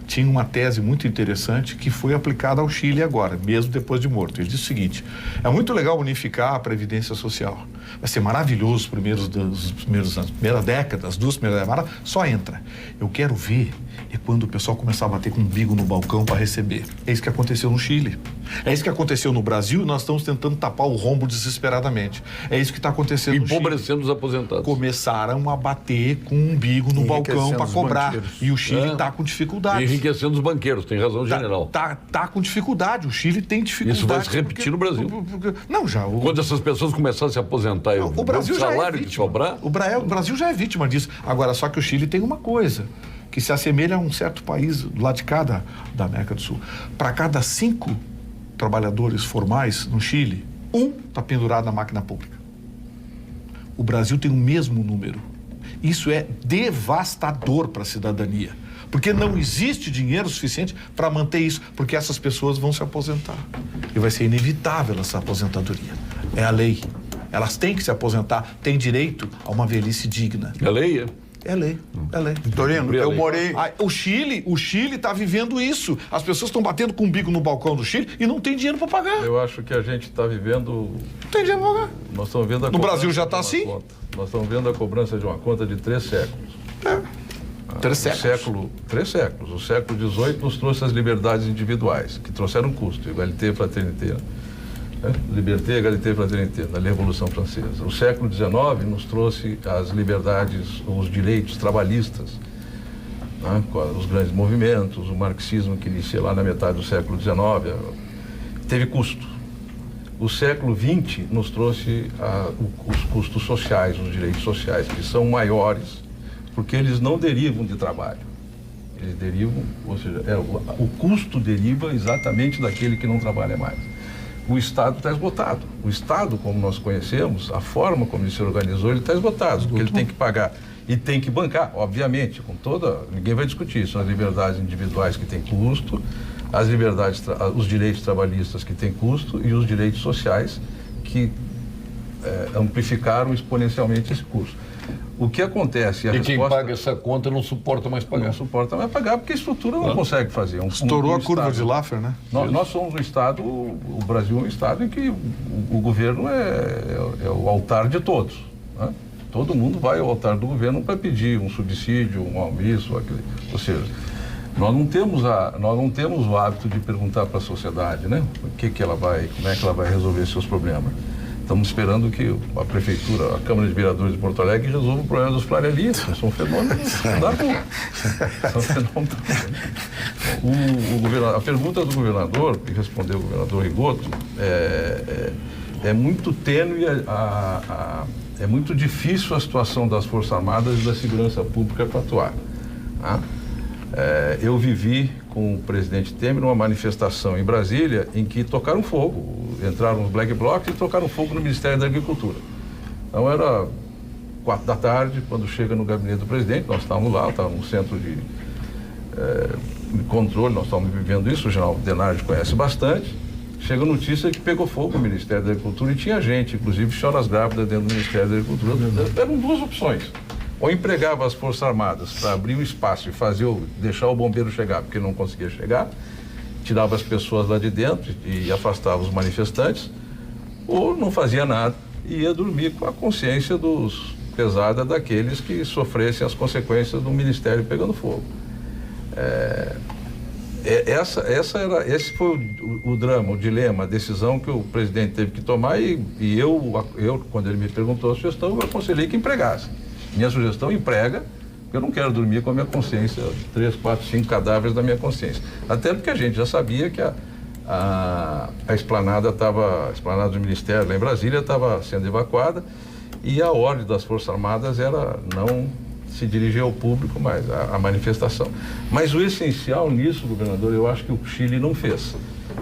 tinha uma tese muito interessante que foi aplicada ao Chile agora, mesmo depois de morto. Ele disse o seguinte: é muito legal unificar a Previdência Social. Vai ser maravilhoso os primeiros anos, primeira década, as duas primeiras décadas, só entra. Eu quero ver quando o pessoal começar a bater com um umbigo no balcão para receber. É isso que aconteceu no Chile. É isso que aconteceu no Brasil e nós estamos tentando tapar o rombo desesperadamente. É isso que está acontecendo no Chile. Empobrecendo os aposentados. Começaram a bater com um umbigo no balcão para cobrar. Banqueiros. E o Chile está com dificuldades. Enriquecendo os banqueiros, tem razão, general. Tá com dificuldade, o Chile tem dificuldade. Isso vai se repetir no Brasil. Não, já... Quando essas pessoas começarem a se aposentar, o Brasil já salário é que sobrar... O Brasil já é vítima disso. Agora, só que o Chile tem uma coisa, que se assemelha a um certo país do lado de cá da América do Sul. Para cada 5 trabalhadores formais no Chile, 1 está pendurado na máquina pública. O Brasil tem o mesmo número. Isso é devastador para a cidadania, porque não existe dinheiro suficiente para manter isso, porque essas pessoas vão se aposentar. E vai ser inevitável essa aposentadoria. É a lei. Elas têm que se aposentar, têm direito a uma velhice digna. É lei, É lei, é lei. Vitorino, eu morei... O Chile está vivendo isso. As pessoas estão batendo com o bico no balcão do Chile e não tem dinheiro para pagar. Eu acho que a gente está vivendo... Não tem dinheiro para pagar. Nós estamos vendo no Brasil já está assim? Nós estamos vendo a cobrança de uma conta de 3 séculos. 3 séculos. 3 séculos. O século XVIII nos trouxe as liberdades individuais, que trouxeram custo, égalité, fraternité. Liberté, égalité, fraternité, na Revolução Francesa. O século XIX nos trouxe as liberdades, os direitos trabalhistas, né? Os grandes movimentos, o marxismo que inicia lá na metade do século XIX, teve custo. O século XX nos trouxe os custos sociais, os direitos sociais, que são maiores, porque eles não derivam de trabalho. Eles derivam, ou seja, o custo deriva exatamente daquele que não trabalha mais. O Estado está esgotado. O Estado, como nós conhecemos, a forma como ele se organizou, ele está esgotado, porque ele tem que pagar e tem que bancar, obviamente, com ninguém vai discutir, são as liberdades individuais que têm custo, as liberdades, os direitos trabalhistas que têm custo e os direitos sociais que amplificaram exponencialmente esse custo. O que acontece... Quem paga essa conta não suporta mais pagar. Não suporta mais pagar porque a estrutura não consegue fazer. Estourou a curva de Laffer, né? Nós somos um Estado, o Brasil é um Estado em que o governo é o altar de todos, né? Todo mundo vai ao altar do governo para pedir um subsídio, um almoço, ou seja, nós não temos o hábito de perguntar para a sociedade, né? Como é que ela vai resolver seus problemas. Estamos esperando que a Prefeitura, a Câmara de Vereadores de Porto Alegre resolva o problema dos flarelistas, que são fenômenos da rua. São fenômenos. A pergunta do governador, que respondeu o governador Rigoto, é muito tênue, é muito difícil a situação das Forças Armadas e da segurança pública para atuar. Tá? Eu vivi com o presidente Temer uma manifestação em Brasília em que tocaram fogo, entraram os black blocs e tocaram fogo no Ministério da Agricultura. Então era 4 da tarde, quando chega no gabinete do presidente, nós estávamos lá, estávamos no centro de controle, nós estávamos vivendo isso, o general Denardi conhece bastante. Chega a notícia que pegou fogo no Ministério da Agricultura e tinha gente, inclusive choras grávidas dentro do Ministério da Agricultura. Eram 2 opções. Ou empregava as Forças Armadas para abrir o espaço e deixar o bombeiro chegar, porque não conseguia chegar, tirava as pessoas lá de dentro e afastava os manifestantes, ou não fazia nada e ia dormir com a consciência pesada daqueles que sofressem as consequências do Ministério pegando fogo. Esse foi o drama, o dilema, a decisão que o presidente teve que tomar e eu, quando ele me perguntou a sugestão, eu aconselhei que empregasse. Minha sugestão, emprega, porque eu não quero dormir com a minha consciência, 3, 4, 5 cadáveres da minha consciência. Até porque a gente já sabia que a esplanada do Ministério lá em Brasília estava sendo evacuada e a ordem das Forças Armadas era não se dirigir ao público mais, a manifestação. Mas o essencial nisso, governador, eu acho que o Chile não fez,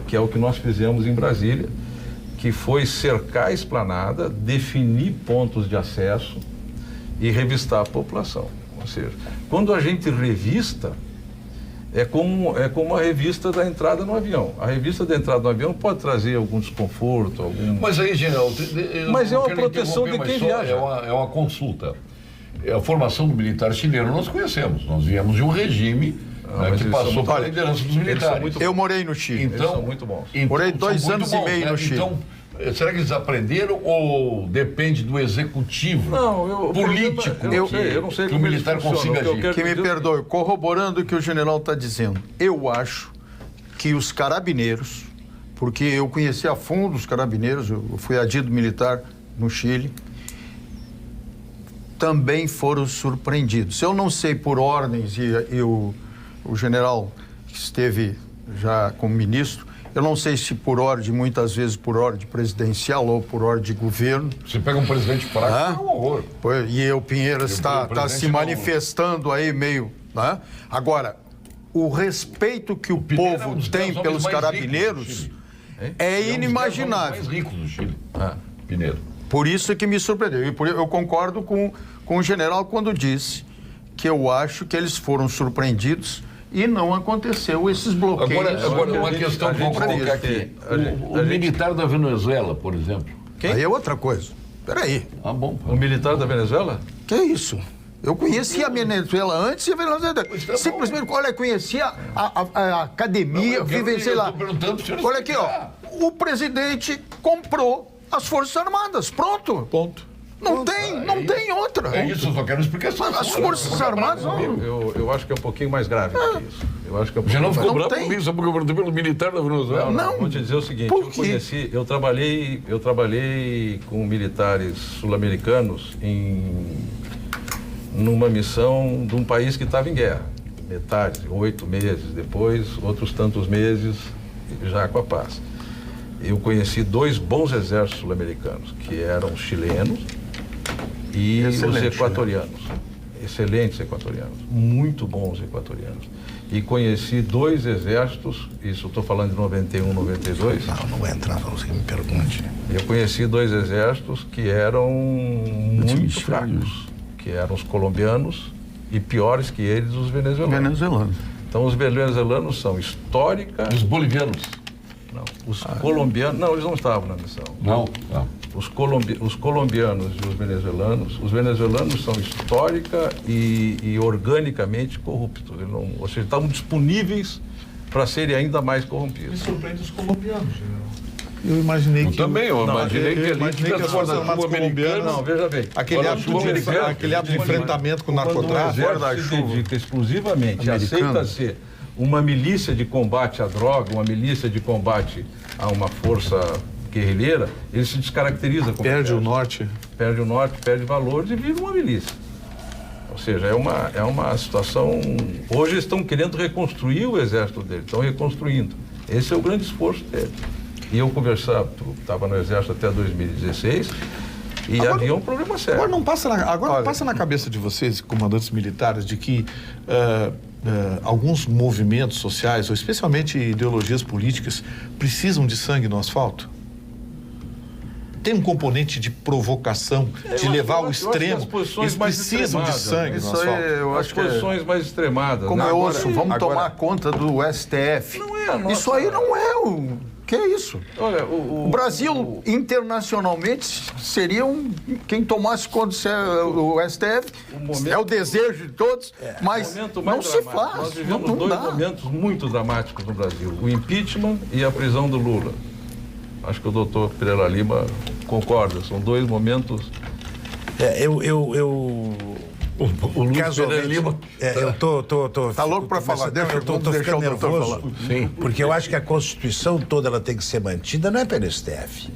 que é o que nós fizemos em Brasília, que foi cercar a esplanada, definir pontos de acesso e revistar a população. Ou seja, quando a gente revista, é como a revista da entrada no avião. A revista da entrada no avião pode trazer algum desconforto, Mas aí, general... Mas é uma proteção de quem viaja. É uma consulta. A formação do militar chileno nós conhecemos. Nós viemos de um regime que passou pela liderança dos militares. Eu morei no Chile. Então, eles são muito bons. Morei 2 anos e meio no Chile. Então, será que eles aprenderam ou depende do executivo político? Eu não sei que o militar consiga agir. Que me perdoe, corroborando o que o general está dizendo, eu acho que os carabineiros, porque eu conheci a fundo os carabineiros, eu fui adido militar no Chile, também foram surpreendidos. Eu não sei por ordens, e o general que esteve já como ministro, eu não sei se por ordem, muitas vezes por ordem presidencial ou por ordem de governo. Você pega um presidente prático, é um horror. E o Pinheiro está se manifestando aí meio... Né? Agora, o respeito que o povo tem pelos carabineiros é inimaginável. É um dos mais ricos do Chile, Pinheiro. Por isso é que me surpreendeu. E eu concordo com o general quando disse que eu acho que eles foram surpreendidos e não aconteceu esses bloqueios. Agora uma questão que eu vou colocar aqui. O militar da Venezuela, por exemplo. Quem? Aí é outra coisa. Peraí. Bom. O militar da Venezuela? Que é isso? Eu conhecia a Venezuela antes e a Venezuela... Simplesmente, olha, conhecia a academia, sei lá. Olha aqui, ó. O presidente comprou as Forças Armadas. Pronto. Ponto. Não tem outra. É isso, eu só quero explicação. As Forças Armadas... Eu acho que é um pouquinho mais grave do que isso. Eu acho que é um Já não ficou bravo comigo, só porque eu perguntei pelo militar da Venezuela. Não. Vou te dizer o seguinte, eu trabalhei com militares sul-americanos numa missão de um país que estava em guerra. Metade, 8 meses depois, outros tantos meses já com a paz. Eu conheci 2 bons exércitos sul-americanos, que eram os chilenos e os equatorianos. Excelentes equatorianos, muito bons equatorianos. e conheci 2 exércitos, isso eu estou falando de 91, 92. Não vou entrar, não, você me pergunte. Eu conheci 2 exércitos que eram muito fracos, que eram os colombianos e piores que eles, os venezuelanos. Então, os venezuelanos são histórica... Os bolivianos? Não, os colombianos... Não, eles não estavam na missão. Não. Os colombianos e os venezuelanos são histórica e organicamente corruptos. Ou seja, estavam disponíveis para serem ainda mais corrompidos. Me surpreende os colombianos, general. Eu imaginei que... Eu imaginei que as Forças Armadas colombianas... Não, veja bem. Aquele ato de enfrentamento com o narcotráfico... Quando o exército se dedica exclusivamente, aceita ser uma milícia de combate à droga, uma milícia de combate a uma força guerrilheira, ele se descaracteriza. Perde o norte. Perde o norte, perde valores e vira uma milícia. Ou seja, é uma situação... Hoje eles estão querendo reconstruir o exército deles, estão reconstruindo. Esse é o grande esforço deles. E eu estava no exército até 2016 e agora, havia um problema sério. Agora não passa na cabeça de vocês, comandantes militares, de que alguns movimentos sociais, ou especialmente ideologias políticas, precisam de sangue no asfalto? Tem um componente de provocação, de levar ao extremo. Eles precisam de sangue no asfalto. Eu acho que as posições mais extremadas. Como eu ouço, vamos tomar conta do STF. Não é a nossa... Isso aí não é o... Que é isso? Olha, o Brasil, internacionalmente, seria quem tomasse conta do STF. É o desejo de todos, mas não se faz. Nós vivemos dois momentos muito dramáticos no Brasil. O impeachment e a prisão do Lula. Acho que o doutor Pereira Lima concorda. São 2 momentos... O Luiz Pereira Lima... eu tô tá louco para falar. Eu tô ficando nervoso. Sim. Porque eu acho que a Constituição toda ela tem que ser mantida, não é pelo STF.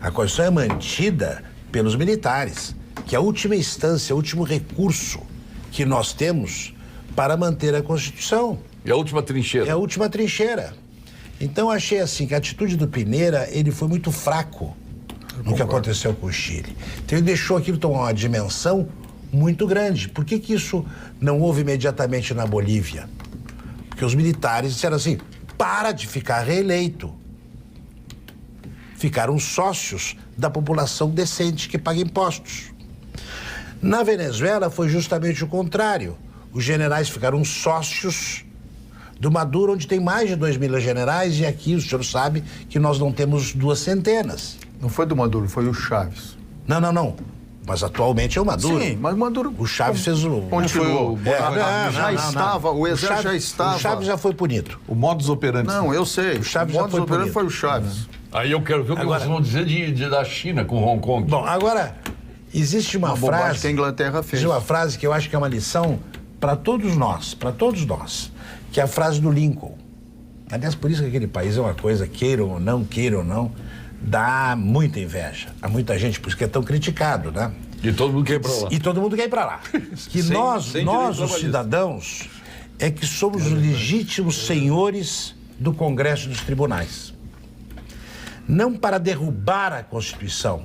A Constituição é mantida pelos militares, que é a última instância, o último recurso que nós temos para manter a Constituição. É a última trincheira. É a última trincheira. Então, eu achei assim, que a atitude do Pineira, ele foi muito fraco no que aconteceu com o Chile. Então, ele deixou aquilo tomar uma dimensão muito grande. Por que isso não houve imediatamente na Bolívia? Porque os militares disseram assim, para de ficar reeleito. Ficaram sócios da população decente que paga impostos. Na Venezuela foi justamente o contrário. Os generais ficaram sócios do Maduro, onde tem mais de 2.000 generais, e aqui o senhor sabe que nós não temos 200. Não foi do Maduro, foi o Chaves. Não. Mas atualmente é o Maduro. Sim, mas o Maduro... O Chaves fez o... Continuou. O exército já estava... O Chaves já foi punido. O modus operandi. Não, eu sei. O Chaves já foi punido. O foi o Chaves. Aí eu quero ver o que vocês vão dizer da China com Hong Kong. Bom, agora, existe uma frase... que a Inglaterra fez. Existe uma frase que eu acho que é uma lição para todos nós, que é a frase do Lincoln. Aliás, por isso que aquele país é uma coisa, queiram ou não, dá muita inveja a muita gente, por isso que é tão criticado, né? E todo mundo quer ir para lá. E todo mundo quer ir para lá. Que nós os cidadãos, é que somos os legítimos senhores do Congresso e dos tribunais. Não para derrubar a Constituição,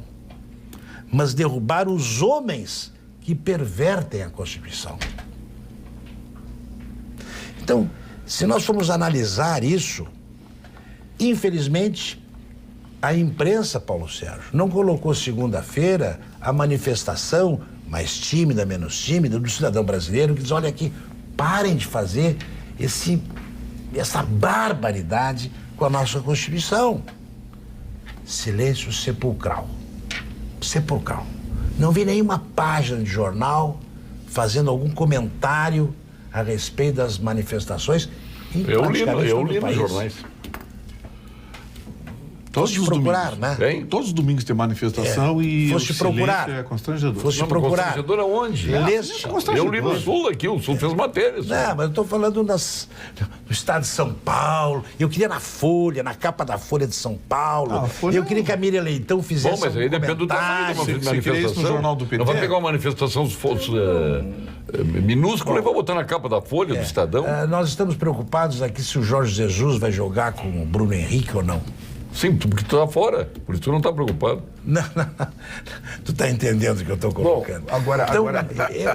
mas derrubar os homens que pervertem a Constituição. Então, se nós formos analisar isso, infelizmente, a imprensa, Paulo Sérgio, não colocou segunda-feira a manifestação mais tímida, menos tímida, do cidadão brasileiro que diz, olha aqui, parem de fazer essa barbaridade com a nossa Constituição. Silêncio sepulcral. Sepulcral. Não vi nenhuma página de jornal fazendo algum comentário a respeito das manifestações. Eu li nos jornais. Todos os procurar, domingos, né? Todos os domingos tem manifestação e fosse procurar. É constrangedor. Fosse procurar. Constrangedor aonde? Eu li no Sul aqui, o Sul fez matérias. Não, mas eu estou falando no estado de São Paulo. Eu queria na Folha, na capa da Folha de São Paulo. Eu queria que a Miriam Leitão fizesse. Bom, mas aí depende do tamanho de uma manifestação. Isso no jornal do PT. Não vai pegar uma manifestação minúscula e vai botar na capa da Folha, do Estadão. Nós estamos preocupados aqui se o Jorge Jesus vai jogar com o Bruno Henrique ou não. Sim, porque tu tá fora, por isso tu não tá preocupado. Não. Tu tá entendendo o que eu tô colocando. Bom, agora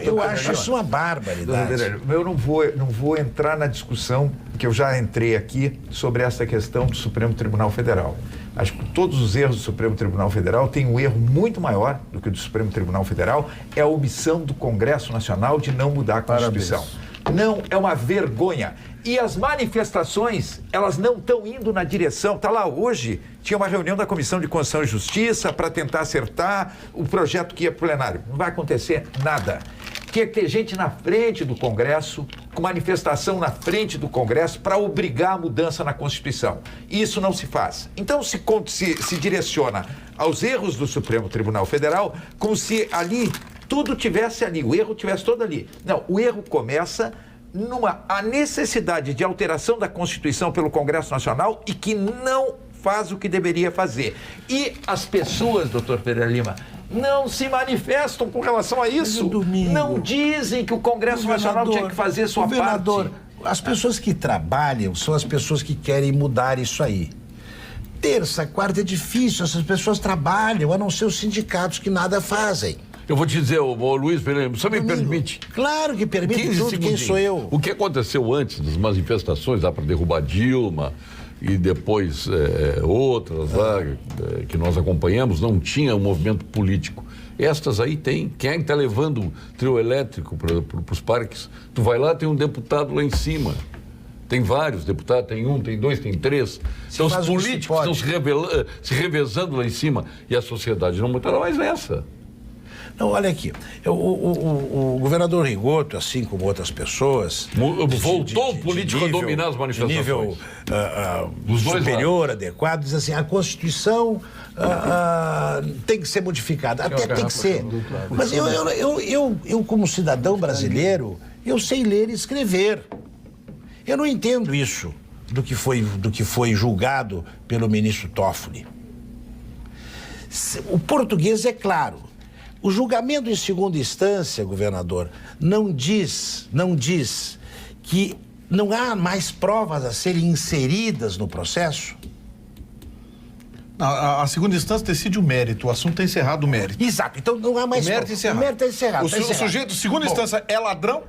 eu acho isso uma barbaridade. Eu não vou entrar na discussão que eu já entrei aqui sobre essa questão do Supremo Tribunal Federal. Acho que todos os erros do Supremo Tribunal Federal têm um erro muito maior do que o do Supremo Tribunal Federal, é a omissão do Congresso Nacional de não mudar a Constituição. Não, é uma vergonha. E as manifestações, elas não estão indo na direção. Tá lá, hoje tinha uma reunião da Comissão de Constituição e Justiça para tentar acertar o projeto que ia para o plenário. Não vai acontecer nada. Tinha que ter gente na frente do Congresso, com manifestação na frente do Congresso para obrigar a mudança na Constituição. Isso não se faz. Então se direciona aos erros do Supremo Tribunal Federal como se ali tudo tivesse ali, o erro tivesse todo ali. Não, o erro começa a necessidade de alteração da Constituição pelo Congresso Nacional e que não faz o que deveria fazer. E as pessoas, doutor Pereira Lima, não se manifestam com relação a isso. Não dizem que o Congresso Nacional tinha que fazer sua parte. As pessoas que trabalham são as pessoas que querem mudar isso aí. Terça, quarta é difícil, essas pessoas trabalham, a não ser os sindicatos que nada fazem. Eu vou te dizer, Luiz Pereira, você me permite? Claro que permite, tudo, quem sou eu? O que aconteceu antes das manifestações lá para derrubar Dilma e depois outras lá que nós acompanhamos, não tinha um movimento político. Estas aí tem. Quem é que está levando o trio elétrico para os parques? Tu vai lá, tem um deputado lá em cima. Tem vários deputados, tem um, tem dois, tem três. Então os políticos estão se revezando lá em cima e a sociedade não está mais nessa. Não, olha aqui, o governador Rigoto, assim como outras pessoas... Voltou o político a dominar as manifestações. De nível superior, adequado, diz assim, a Constituição tem que ser modificada. Até tem que ser. Mas eu, como cidadão brasileiro, eu sei ler e escrever. Eu não entendo isso do que foi julgado pelo ministro Toffoli. O português é claro. O julgamento em segunda instância, governador, não diz que não há mais provas a serem inseridas no processo? A segunda instância decide o mérito, o assunto é encerrado o mérito. Exato, então não há mais... O mérito é encerrado. O mérito é encerrado. O sujeito, segunda instância, é ladrão,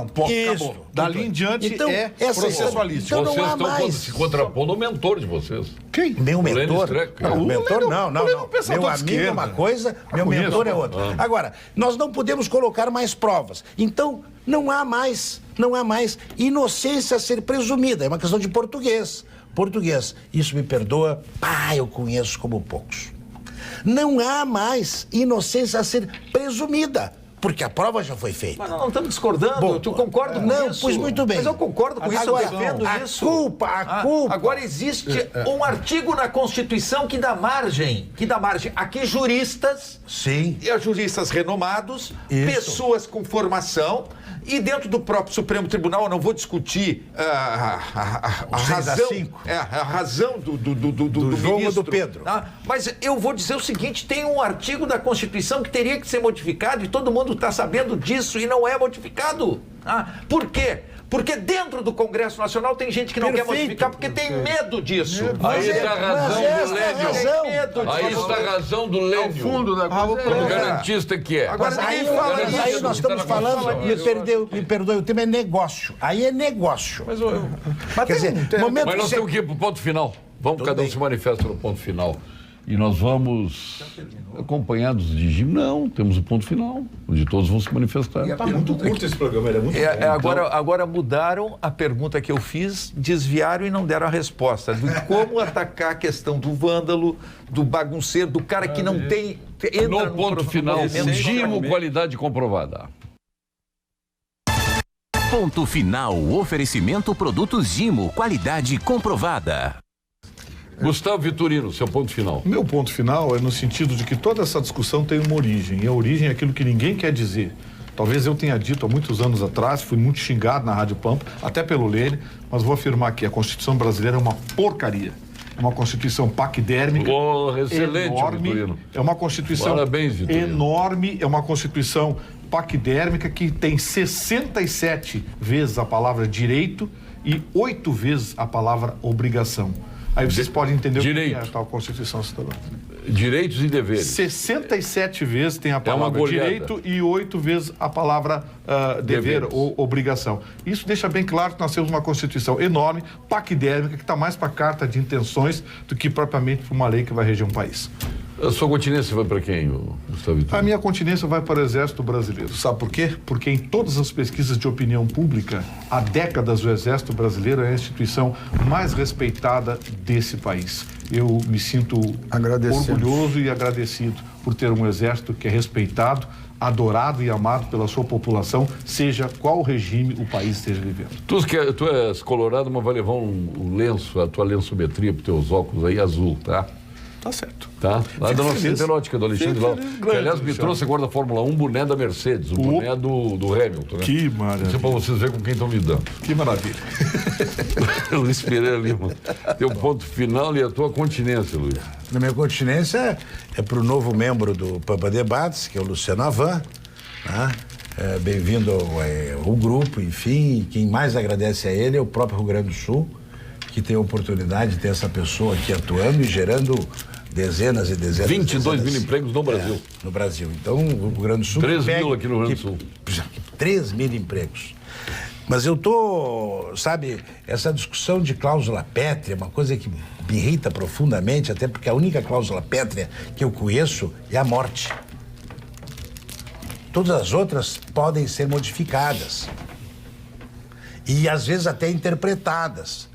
ponto, acabou. Dali em diante então, processualístico. Então vocês estão se contrapondo ao mentor de vocês. Quem? Meu mentor? Não, mentor não. Meu amigo é uma coisa, meu mentor é outra. Agora, nós não podemos colocar mais provas. Então, não há mais inocência a ser presumida. É uma questão de português. Isso me perdoa, eu conheço como poucos. Não há mais inocência a ser presumida, porque a prova já foi feita. Mas não estamos discordando, eu concordo com isso. Não, pois muito bem. Mas eu concordo com isso, eu defendo isso. A culpa. Agora existe um artigo na Constituição que dá margem. Aqui juristas, sim, juristas renomados, pessoas com formação. E dentro do próprio Supremo Tribunal, eu não vou discutir a razão do jogo ministro, do Pedro. Mas eu vou dizer o seguinte, tem um artigo da Constituição que teria que ser modificado e todo mundo está sabendo disso e não é modificado. Por quê? Porque dentro do Congresso Nacional tem gente que não quer modificar porque tem medo disso. Aí está a razão do Lênio. Aí está a razão do Lênio. Fundo da o garantista que é. Agora aí nós estamos falando, me perdoe, o tema é negócio. Aí é negócio. Mas nós temos que ir para o ponto final. Vamos, cada um se manifesta no ponto final. E nós vamos acompanhados de Gil. Não, temos o ponto final, onde todos vão se manifestar. Está muito curto esse programa, ele é muito curto. Agora mudaram a pergunta que eu fiz, desviaram e não deram a resposta. De como atacar a questão do vândalo, do bagunceiro, do cara que não tem... No ponto final, Gimo, qualidade comprovada. Ponto final, oferecimento produtos Gimo, qualidade comprovada. Gustavo Vitorino, seu ponto final. Meu ponto final é no sentido de que toda essa discussão tem uma origem. E a origem é aquilo que ninguém quer dizer. Talvez eu tenha dito há muitos anos atrás, fui muito xingado na Rádio Pampa, até pelo Lênin, mas vou afirmar aqui, a Constituição brasileira é uma porcaria. É uma Constituição paquidérmica. Excelente, enorme. Vitorino. É uma Constituição enorme, é uma Constituição paquidérmica que tem 67 vezes a palavra direito e 8 vezes a palavra obrigação. Aí vocês podem entender o que Direito. é a tal Constituição Cidadã. Direitos e deveres. 67 vezes tem a palavra goleada. direito e 8 vezes a palavra dever Deveres. ou obrigação. Isso deixa bem claro que nós temos uma Constituição enorme, paquidérmica, que está mais para carta de intenções do que propriamente para uma lei que vai reger um país. A sua continência vai para quem, Gustavo? A minha continência vai para o Exército Brasileiro. Sabe por quê? Porque em todas as pesquisas de opinião pública, há décadas o Exército Brasileiro é a instituição mais respeitada desse país. Eu me sinto orgulhoso e agradecido por ter um exército que é respeitado, adorado e amado pela sua população, seja qual regime o país esteja vivendo. Tu és colorado, mas vai levar um lenço, a tua lençometria para os teus óculos aí azul, tá? Tá certo. Tá? Lá da nossa central ótica do Alexandre Lau. Que, aliás, me trouxe agora da Fórmula 1 boné da Mercedes, o boné do Hamilton, né? Que maravilha. Isso é para vocês verem com quem estão lidando. Que maravilha. Luiz Pereira Lima, teu ponto final e a tua continência, Luiz. Na minha continência é para o novo membro do Pampa Debates, que é o Luciano Avan, né? Bem-vindo ao grupo, enfim, quem mais agradece a ele é o próprio Rio Grande do Sul, que tem a oportunidade de ter essa pessoa aqui atuando e gerando dezenas e dezenas 22 mil empregos no Brasil. No Brasil. Então, o Rio Grande do Sul... 3 mil aqui no Rio Grande do Sul. 3 mil empregos. Mas eu sabe, essa discussão de cláusula pétrea, uma coisa que me irrita profundamente, até porque a única cláusula pétrea que eu conheço é a morte. Todas as outras podem ser modificadas. E às vezes até interpretadas.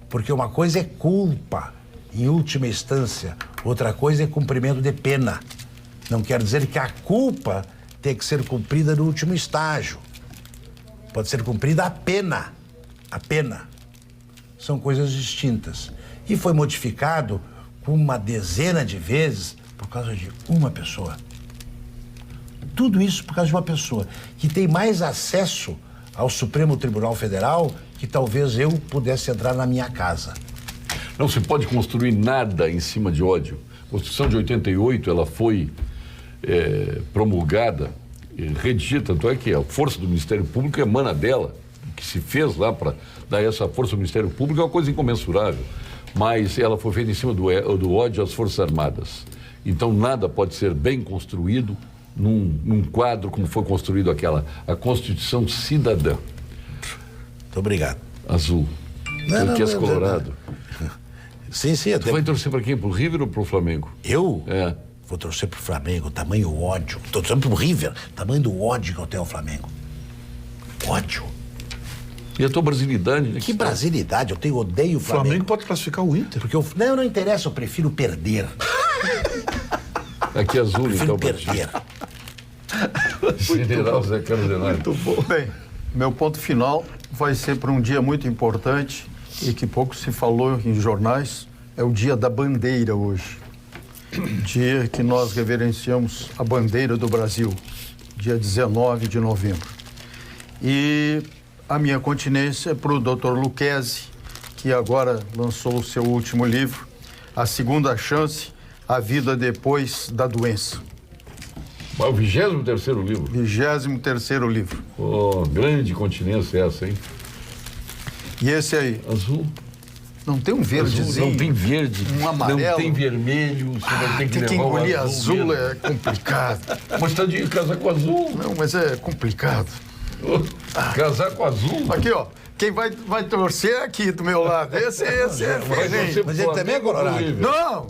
Porque uma coisa é culpa, em última instância, outra coisa é cumprimento de pena. Não quer dizer que a culpa tem que ser cumprida no último estágio. Pode ser cumprida a pena. A pena. São coisas distintas. E foi modificado com uma dezena de vezes por causa de uma pessoa. Tudo isso por causa de uma pessoa que tem mais acesso ao Supremo Tribunal Federal que talvez eu pudesse entrar na minha casa. Não se pode construir nada em cima de ódio. A Constituição de 88, ela foi promulgada, redigida, tanto é que a força do Ministério Público emana dela. O que se fez lá para dar essa força ao Ministério Público é uma coisa incomensurável. Mas ela foi feita em cima do ódio às Forças Armadas. Então nada pode ser bem construído num quadro como foi construído a Constituição Cidadã. Muito obrigado. Azul. Tu que és colorado. Sim, sim. Tu vai torcer para quem? Pro River ou pro Flamengo? Eu? É. Vou torcer pro Flamengo, tamanho ódio. Tô torcendo pro River, tamanho do ódio que eu tenho ao Flamengo. Ódio. E a tua brasilidade? Né? Que brasilidade? Eu odeio o Flamengo. O Flamengo pode classificar o Inter. Porque não interessa, eu prefiro perder. Aqui azul, Prefiro então. perder. General Zé Carlos Denari. Muito bom. Bem, meu ponto final vai ser para um dia muito importante e que pouco se falou em jornais. É o Dia da Bandeira hoje. Dia que nós reverenciamos a bandeira do Brasil, dia 19 de novembro. E a minha continência é para o Dr. Lucchesi, que agora lançou o seu último livro, A Segunda Chance, A Vida Depois da Doença. Mas o 23º livro. 23º livro. Oh, grande continência essa, hein? E esse aí? Azul. Não tem um verdezinho? Não tem verde. Um amarelo? Não tem vermelho. Você vai ter que tem que levar engolir o azul, mesmo. é complicado. Mas tá de casaco azul. Não, mas é complicado. Casaco azul. Aqui, ó. Quem vai torcer é aqui do meu lado. Esse é ferrenho. Mas ele também é colorado. Não!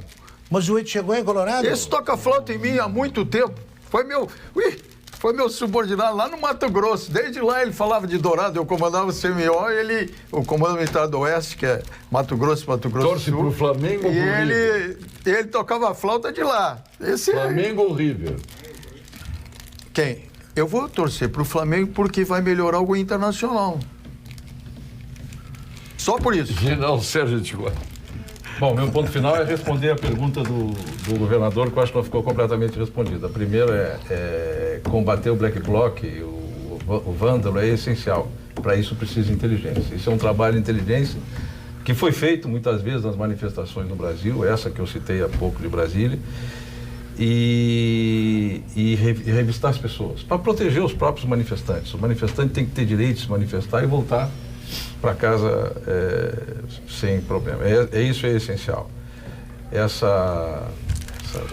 Mas o Eito chegou em Colorado. Esse toca flauta em mim há muito tempo. Foi meu subordinado lá no Mato Grosso. Desde lá ele falava de Dourado, eu comandava o CMO, o Comando Militar do Oeste, que é Mato Grosso do Torce Sul. pro Flamengo ou E pro River? ele tocava a flauta de lá. Flamengo ou River? Quem? Eu vou torcer pro Flamengo porque vai melhorar o Internacional. Só por isso. General Sérgio Tijuana. Bom, meu ponto final é responder a pergunta do governador, que eu acho que não ficou completamente respondida. A primeira é combater o Black Bloc, o vândalo é essencial. Para isso precisa inteligência. Isso é um trabalho de inteligência que foi feito muitas vezes nas manifestações no Brasil, essa que eu citei há pouco de Brasília, e revistar as pessoas, para proteger os próprios manifestantes. O manifestante tem que ter direito de se manifestar e voltar para casa sem problema. Isso é essencial.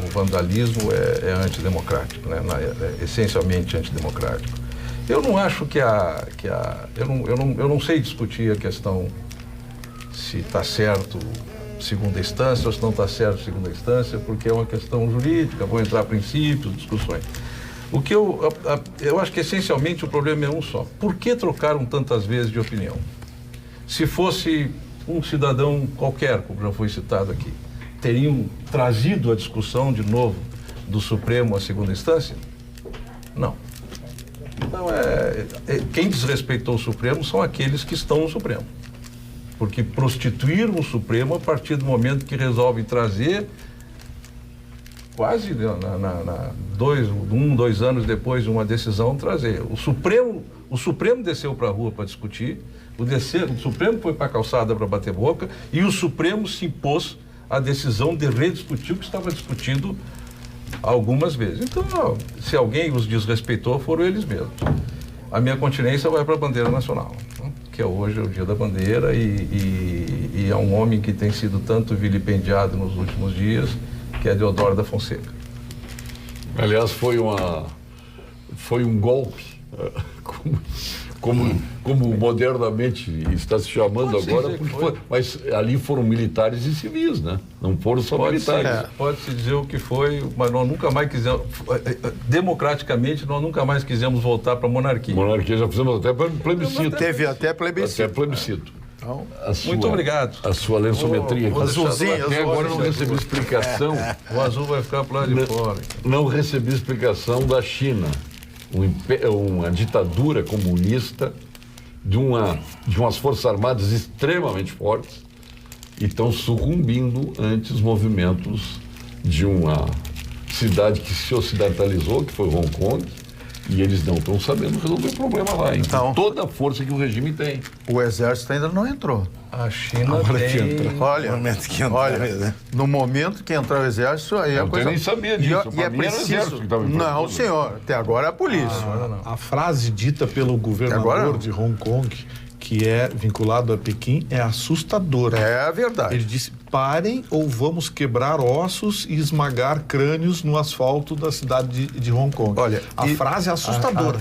O vandalismo é antidemocrático, né? É essencialmente antidemocrático. Eu não acho eu não sei discutir a questão se está certo segunda instância ou se não está certo segunda instância, porque é uma questão jurídica, vão entrar princípios, discussões. O que eu acho que essencialmente o problema é um só. Por que trocaram tantas vezes de opinião? Se fosse um cidadão qualquer, como já foi citado aqui, teriam trazido a discussão de novo do Supremo à segunda instância? Não. Então, quem desrespeitou o Supremo são aqueles que estão no Supremo. Porque prostituíram o Supremo a partir do momento que resolvem trazer, quase 2 anos depois de uma decisão, trazer. O Supremo desceu para a rua para discutir, o Supremo foi para a calçada para bater boca, e o Supremo se impôs a decisão de rediscutir o que estava discutido algumas vezes. Então, se alguém os desrespeitou, foram eles mesmos. A minha continência vai para a bandeira nacional, né? Que hoje é o dia da bandeira e é um homem que tem sido tanto vilipendiado nos últimos dias, que é Deodoro da Fonseca. Aliás, foi um golpe, como modernamente está se chamando agora, mas ali foram militares e civis, né? Não foram só militares. Pode-se dizer o que foi, mas nós nunca mais quisemos, democraticamente, nós nunca mais quisemos voltar para a monarquia. Monarquia já fizemos até plebiscito. Teve até plebiscito. Até plebiscito. Então, muito obrigado. A sua lençometria. Até agora não recebi explicação. O azul vai ficar para lá de fora. Não recebi explicação da China. Uma ditadura comunista de umas forças armadas extremamente fortes e estão sucumbindo ante os movimentos de uma cidade que se ocidentalizou, que foi Hong Kong, e eles não estão sabendo resolver o problema lá. Então, toda a força que o regime tem. O exército ainda não entrou. A China tem... Olha, no momento que entrar o exército, aí eu nem sabia disso. E é preciso... Não, senhor. Até agora é a polícia. A frase dita pelo governador de Hong Kong, que é vinculado a Pequim, é assustadora. É a verdade. Ele disse: parem ou vamos quebrar ossos e esmagar crânios no asfalto da cidade de Hong Kong. Olha, a frase é assustadora.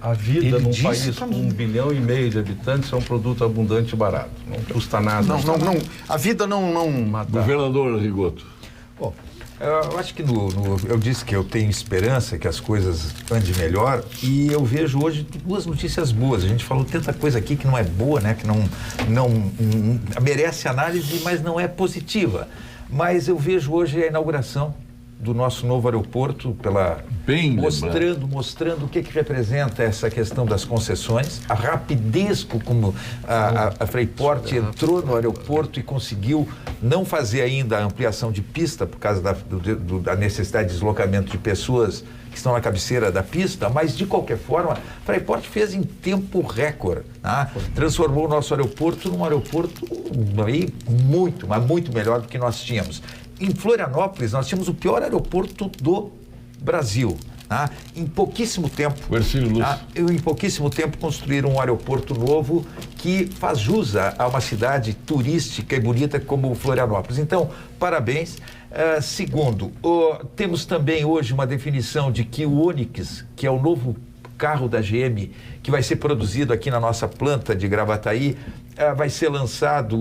A vida num país com 1,5 bilhão de habitantes é um produto abundante e barato. Não custa nada. Não, a vida não mata. Governador Rigoto. Bom, eu acho que eu disse que eu tenho esperança que as coisas andem melhor, e eu vejo hoje 2 notícias boas. A gente falou tanta coisa aqui que não é boa, né? Que não merece análise, mas não é positiva. Mas eu vejo hoje a inauguração do nosso novo aeroporto, mostrando o que representa essa questão das concessões, a rapidez como a Fraport entrou no aeroporto e conseguiu não fazer ainda a ampliação de pista por causa da necessidade de deslocamento de pessoas que estão na cabeceira da pista, mas de qualquer forma, a Fraport fez em tempo recorde, tá? Transformou o nosso aeroporto num aeroporto muito melhor do que nós tínhamos. Em Florianópolis, nós tínhamos o pior aeroporto do Brasil. Tá? Em pouquíssimo tempo, em pouquíssimo tempo construíram um aeroporto novo que faz jus a uma cidade turística e bonita como Florianópolis. Então, parabéns. Segundo, temos também hoje uma definição de que o Onix, que é o novo carro da GM, que vai ser produzido aqui na nossa planta de Gravataí, vai ser lançado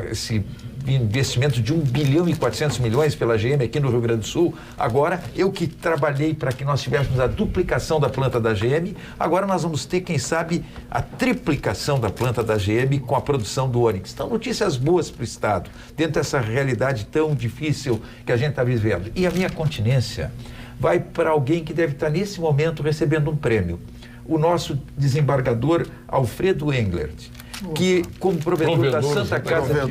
esse investimento de 1 bilhão e 400 milhões pela GM aqui no Rio Grande do Sul. Agora, eu que trabalhei para que nós tivéssemos a duplicação da planta da GM, agora nós vamos ter, quem sabe, a triplicação da planta da GM com a produção do Onix. Então, notícias boas para o Estado, dentro dessa realidade tão difícil que a gente está vivendo. E a minha continência vai para alguém que deve estar nesse momento recebendo um prêmio. O nosso desembargador Alfredo Englert, que como provedor da Santa Casa,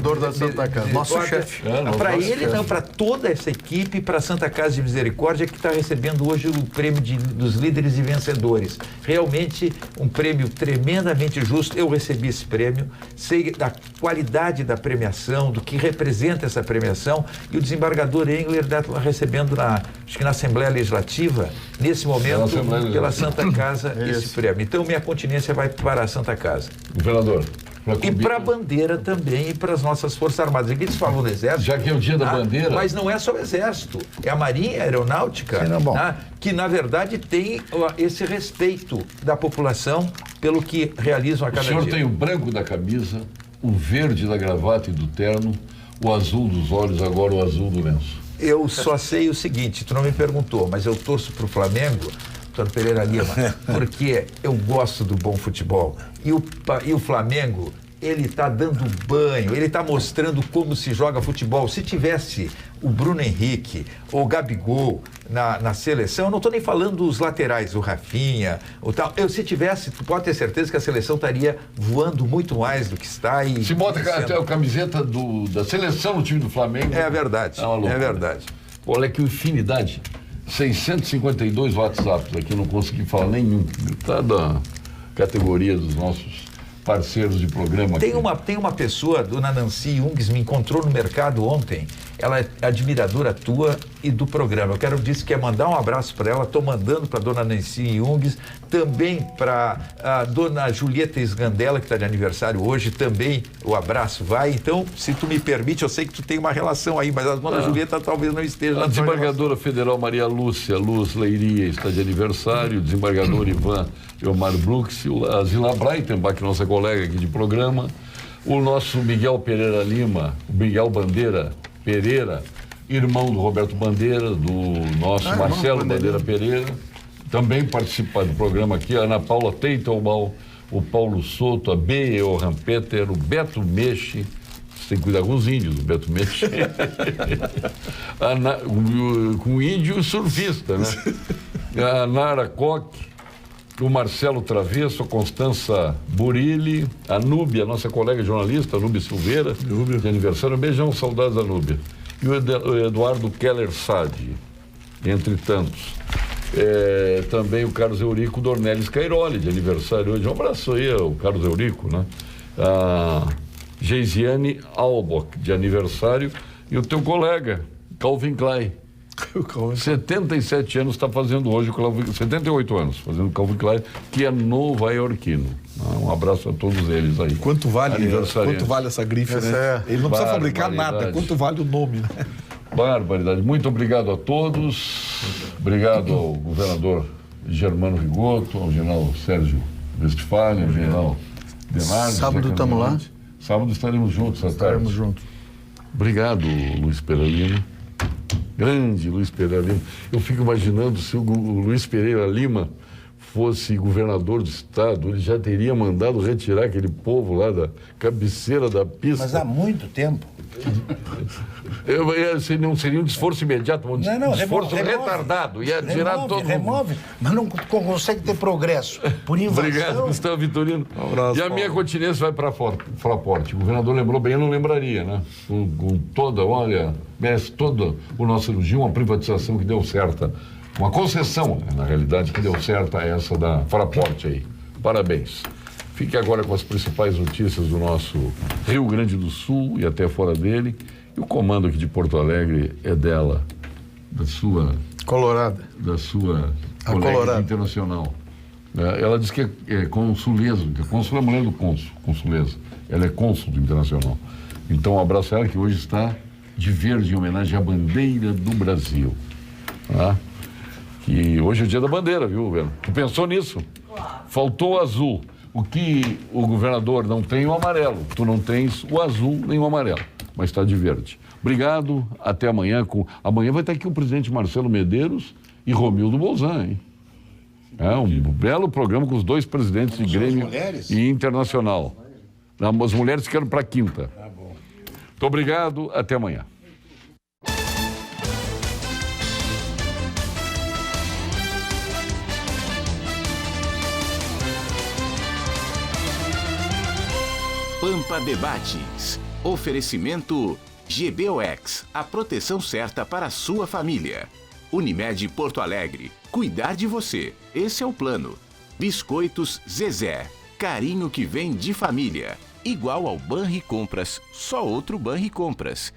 nosso chefe. Para ele, não, para toda essa equipe, para a Santa Casa de Misericórdia, que está recebendo hoje o prêmio dos líderes e vencedores. Realmente um prêmio tremendamente justo. Eu recebi esse prêmio, sei da qualidade da premiação, do que representa essa premiação, e o desembargador Engler está recebendo acho que na Assembleia Legislativa, nesse momento, pela Santa Casa, esse prêmio. Então, minha continência vai para a Santa Casa. Governador. E para a bandeira também, e para as nossas Forças Armadas. Aqui eles falam do Exército. Já que é o dia da bandeira. Mas não é só o Exército, é a Marinha, a Aeronáutica, que na verdade tem esse respeito da população pelo que realizam a cada dia. O senhor tem o branco da camisa, o verde da gravata e do terno, o azul dos olhos, agora o azul do lenço. Eu só sei o seguinte, tu não me perguntou, mas eu torço para o Flamengo, Dr. Pereira Lima, porque eu gosto do bom futebol. E o Flamengo, ele está dando banho, ele está mostrando como se joga futebol. Se tivesse o Bruno Henrique ou o Gabigol na seleção, eu não estou nem falando dos laterais, o Rafinha, ou tal. Se tivesse, tu pode ter certeza que a seleção estaria voando muito mais do que está. Se bota a camiseta da seleção no time do Flamengo. É verdade, é verdade. Olha que infinidade. 652 WhatsApps aqui, eu não consegui falar nenhum. Está da categoria dos nossos parceiros de programa. Tem uma pessoa, dona Nancy Jungs, me encontrou no mercado ontem. Ela é admiradora tua e do programa. Eu quer mandar um abraço para ela. Estou mandando para dona Nancy Jungs, também para a dona Julieta Esgandela, que está de aniversário hoje, também o abraço vai. Então, se tu me permite, eu sei que tu tem uma relação aí, mas a dona Julieta talvez não esteja. A desembargadora federal Maria Lúcia Luz Leiria está de aniversário, o desembargador Ivan Elmar Brux, a Zila Breitenbach, nossa colega aqui de programa, o nosso Miguel Pereira Lima, o Miguel Bandeira Pereira, irmão do Roberto Bandeira, do nosso Marcelo Bandeira Pereira, também participa do programa aqui, a Ana Paula Teitelbaum, o Paulo Souto, a B. Johan Peter, o Beto Meche, você tem que cuidar com os índios, o Beto Meche, com o índio surfista, né? A Nara Koch, o Marcelo Travesso, a Constança Burilli, a Núbia, nossa colega jornalista, a Núbia Silveira, de aniversário. Um beijão, saudades da Núbia. E o Eduardo Keller Sade, entre tantos. Também o Carlos Eurico Dornelles Cairoli, de aniversário hoje. Um abraço aí ao Carlos Eurico, né? A Geisiane Albock, de aniversário. E o teu colega, Calvin Klein. 77 anos está fazendo hoje, 78 anos, fazendo o Calvin Klein, que é nova-iorquino. Um abraço a todos eles aí. Quanto vale essa grife, né? Ele não precisa fabricar nada, quanto vale o nome, né? Barbaridade. Muito obrigado a todos. Obrigado ao governador Germano Rigoto, ao general Sérgio Westphalen, ao general Denardes. Sábado estamos lá? Sábado estaremos juntos à tarde. Estaremos juntos. Obrigado, Luiz Pereira Lima. Grande Luiz Pereira Lima. Eu fico imaginando se o Luiz Pereira Lima fosse governador do estado, ele já teria mandado retirar aquele povo lá da cabeceira da pista. Mas há muito tempo. Não seria um esforço imediato, um esforço retardado. Ia tirar todo mundo. Mas não consegue ter progresso. Por invasão. Obrigado, Gustavo Vitorino. E a minha continência vai para Fraport. O governador lembrou bem, eu não lembraria, né? Com toda, olha, merece todo o nosso elogio, uma privatização que deu certa. Uma concessão, né, na realidade, que deu certo a essa da Fraport aí. Parabéns. Fique agora com as principais notícias do nosso Rio Grande do Sul e até fora dele. E o comando aqui de Porto Alegre é dela, da sua... Colorada. Da sua colega internacional. Ela diz que é consulesa, que cônsul é a mulher do cônsul, consulesa. Ela é cônsul internacional. Então, um abraço a ela que hoje está de verde em homenagem à bandeira do Brasil. Tá? Que hoje é o dia da bandeira, viu, governo? Tu pensou nisso? Faltou o azul. O que o governador não tem, o amarelo. Tu não tens o azul nem o amarelo, mas está de verde. Obrigado, até amanhã. Amanhã vai estar aqui o presidente Marcelo Medeiros e Romildo Bolzan, hein? É um belo programa com os dois presidentes de Grêmio e Internacional. As mulheres ficaram para quinta. Muito obrigado, até amanhã. Pampa Debates. Oferecimento GBOX, a proteção certa para a sua família. Unimed Porto Alegre, cuidar de você, esse é o plano. Biscoitos Zezé, carinho que vem de família. Igual ao Banricompras, só outro Banricompras.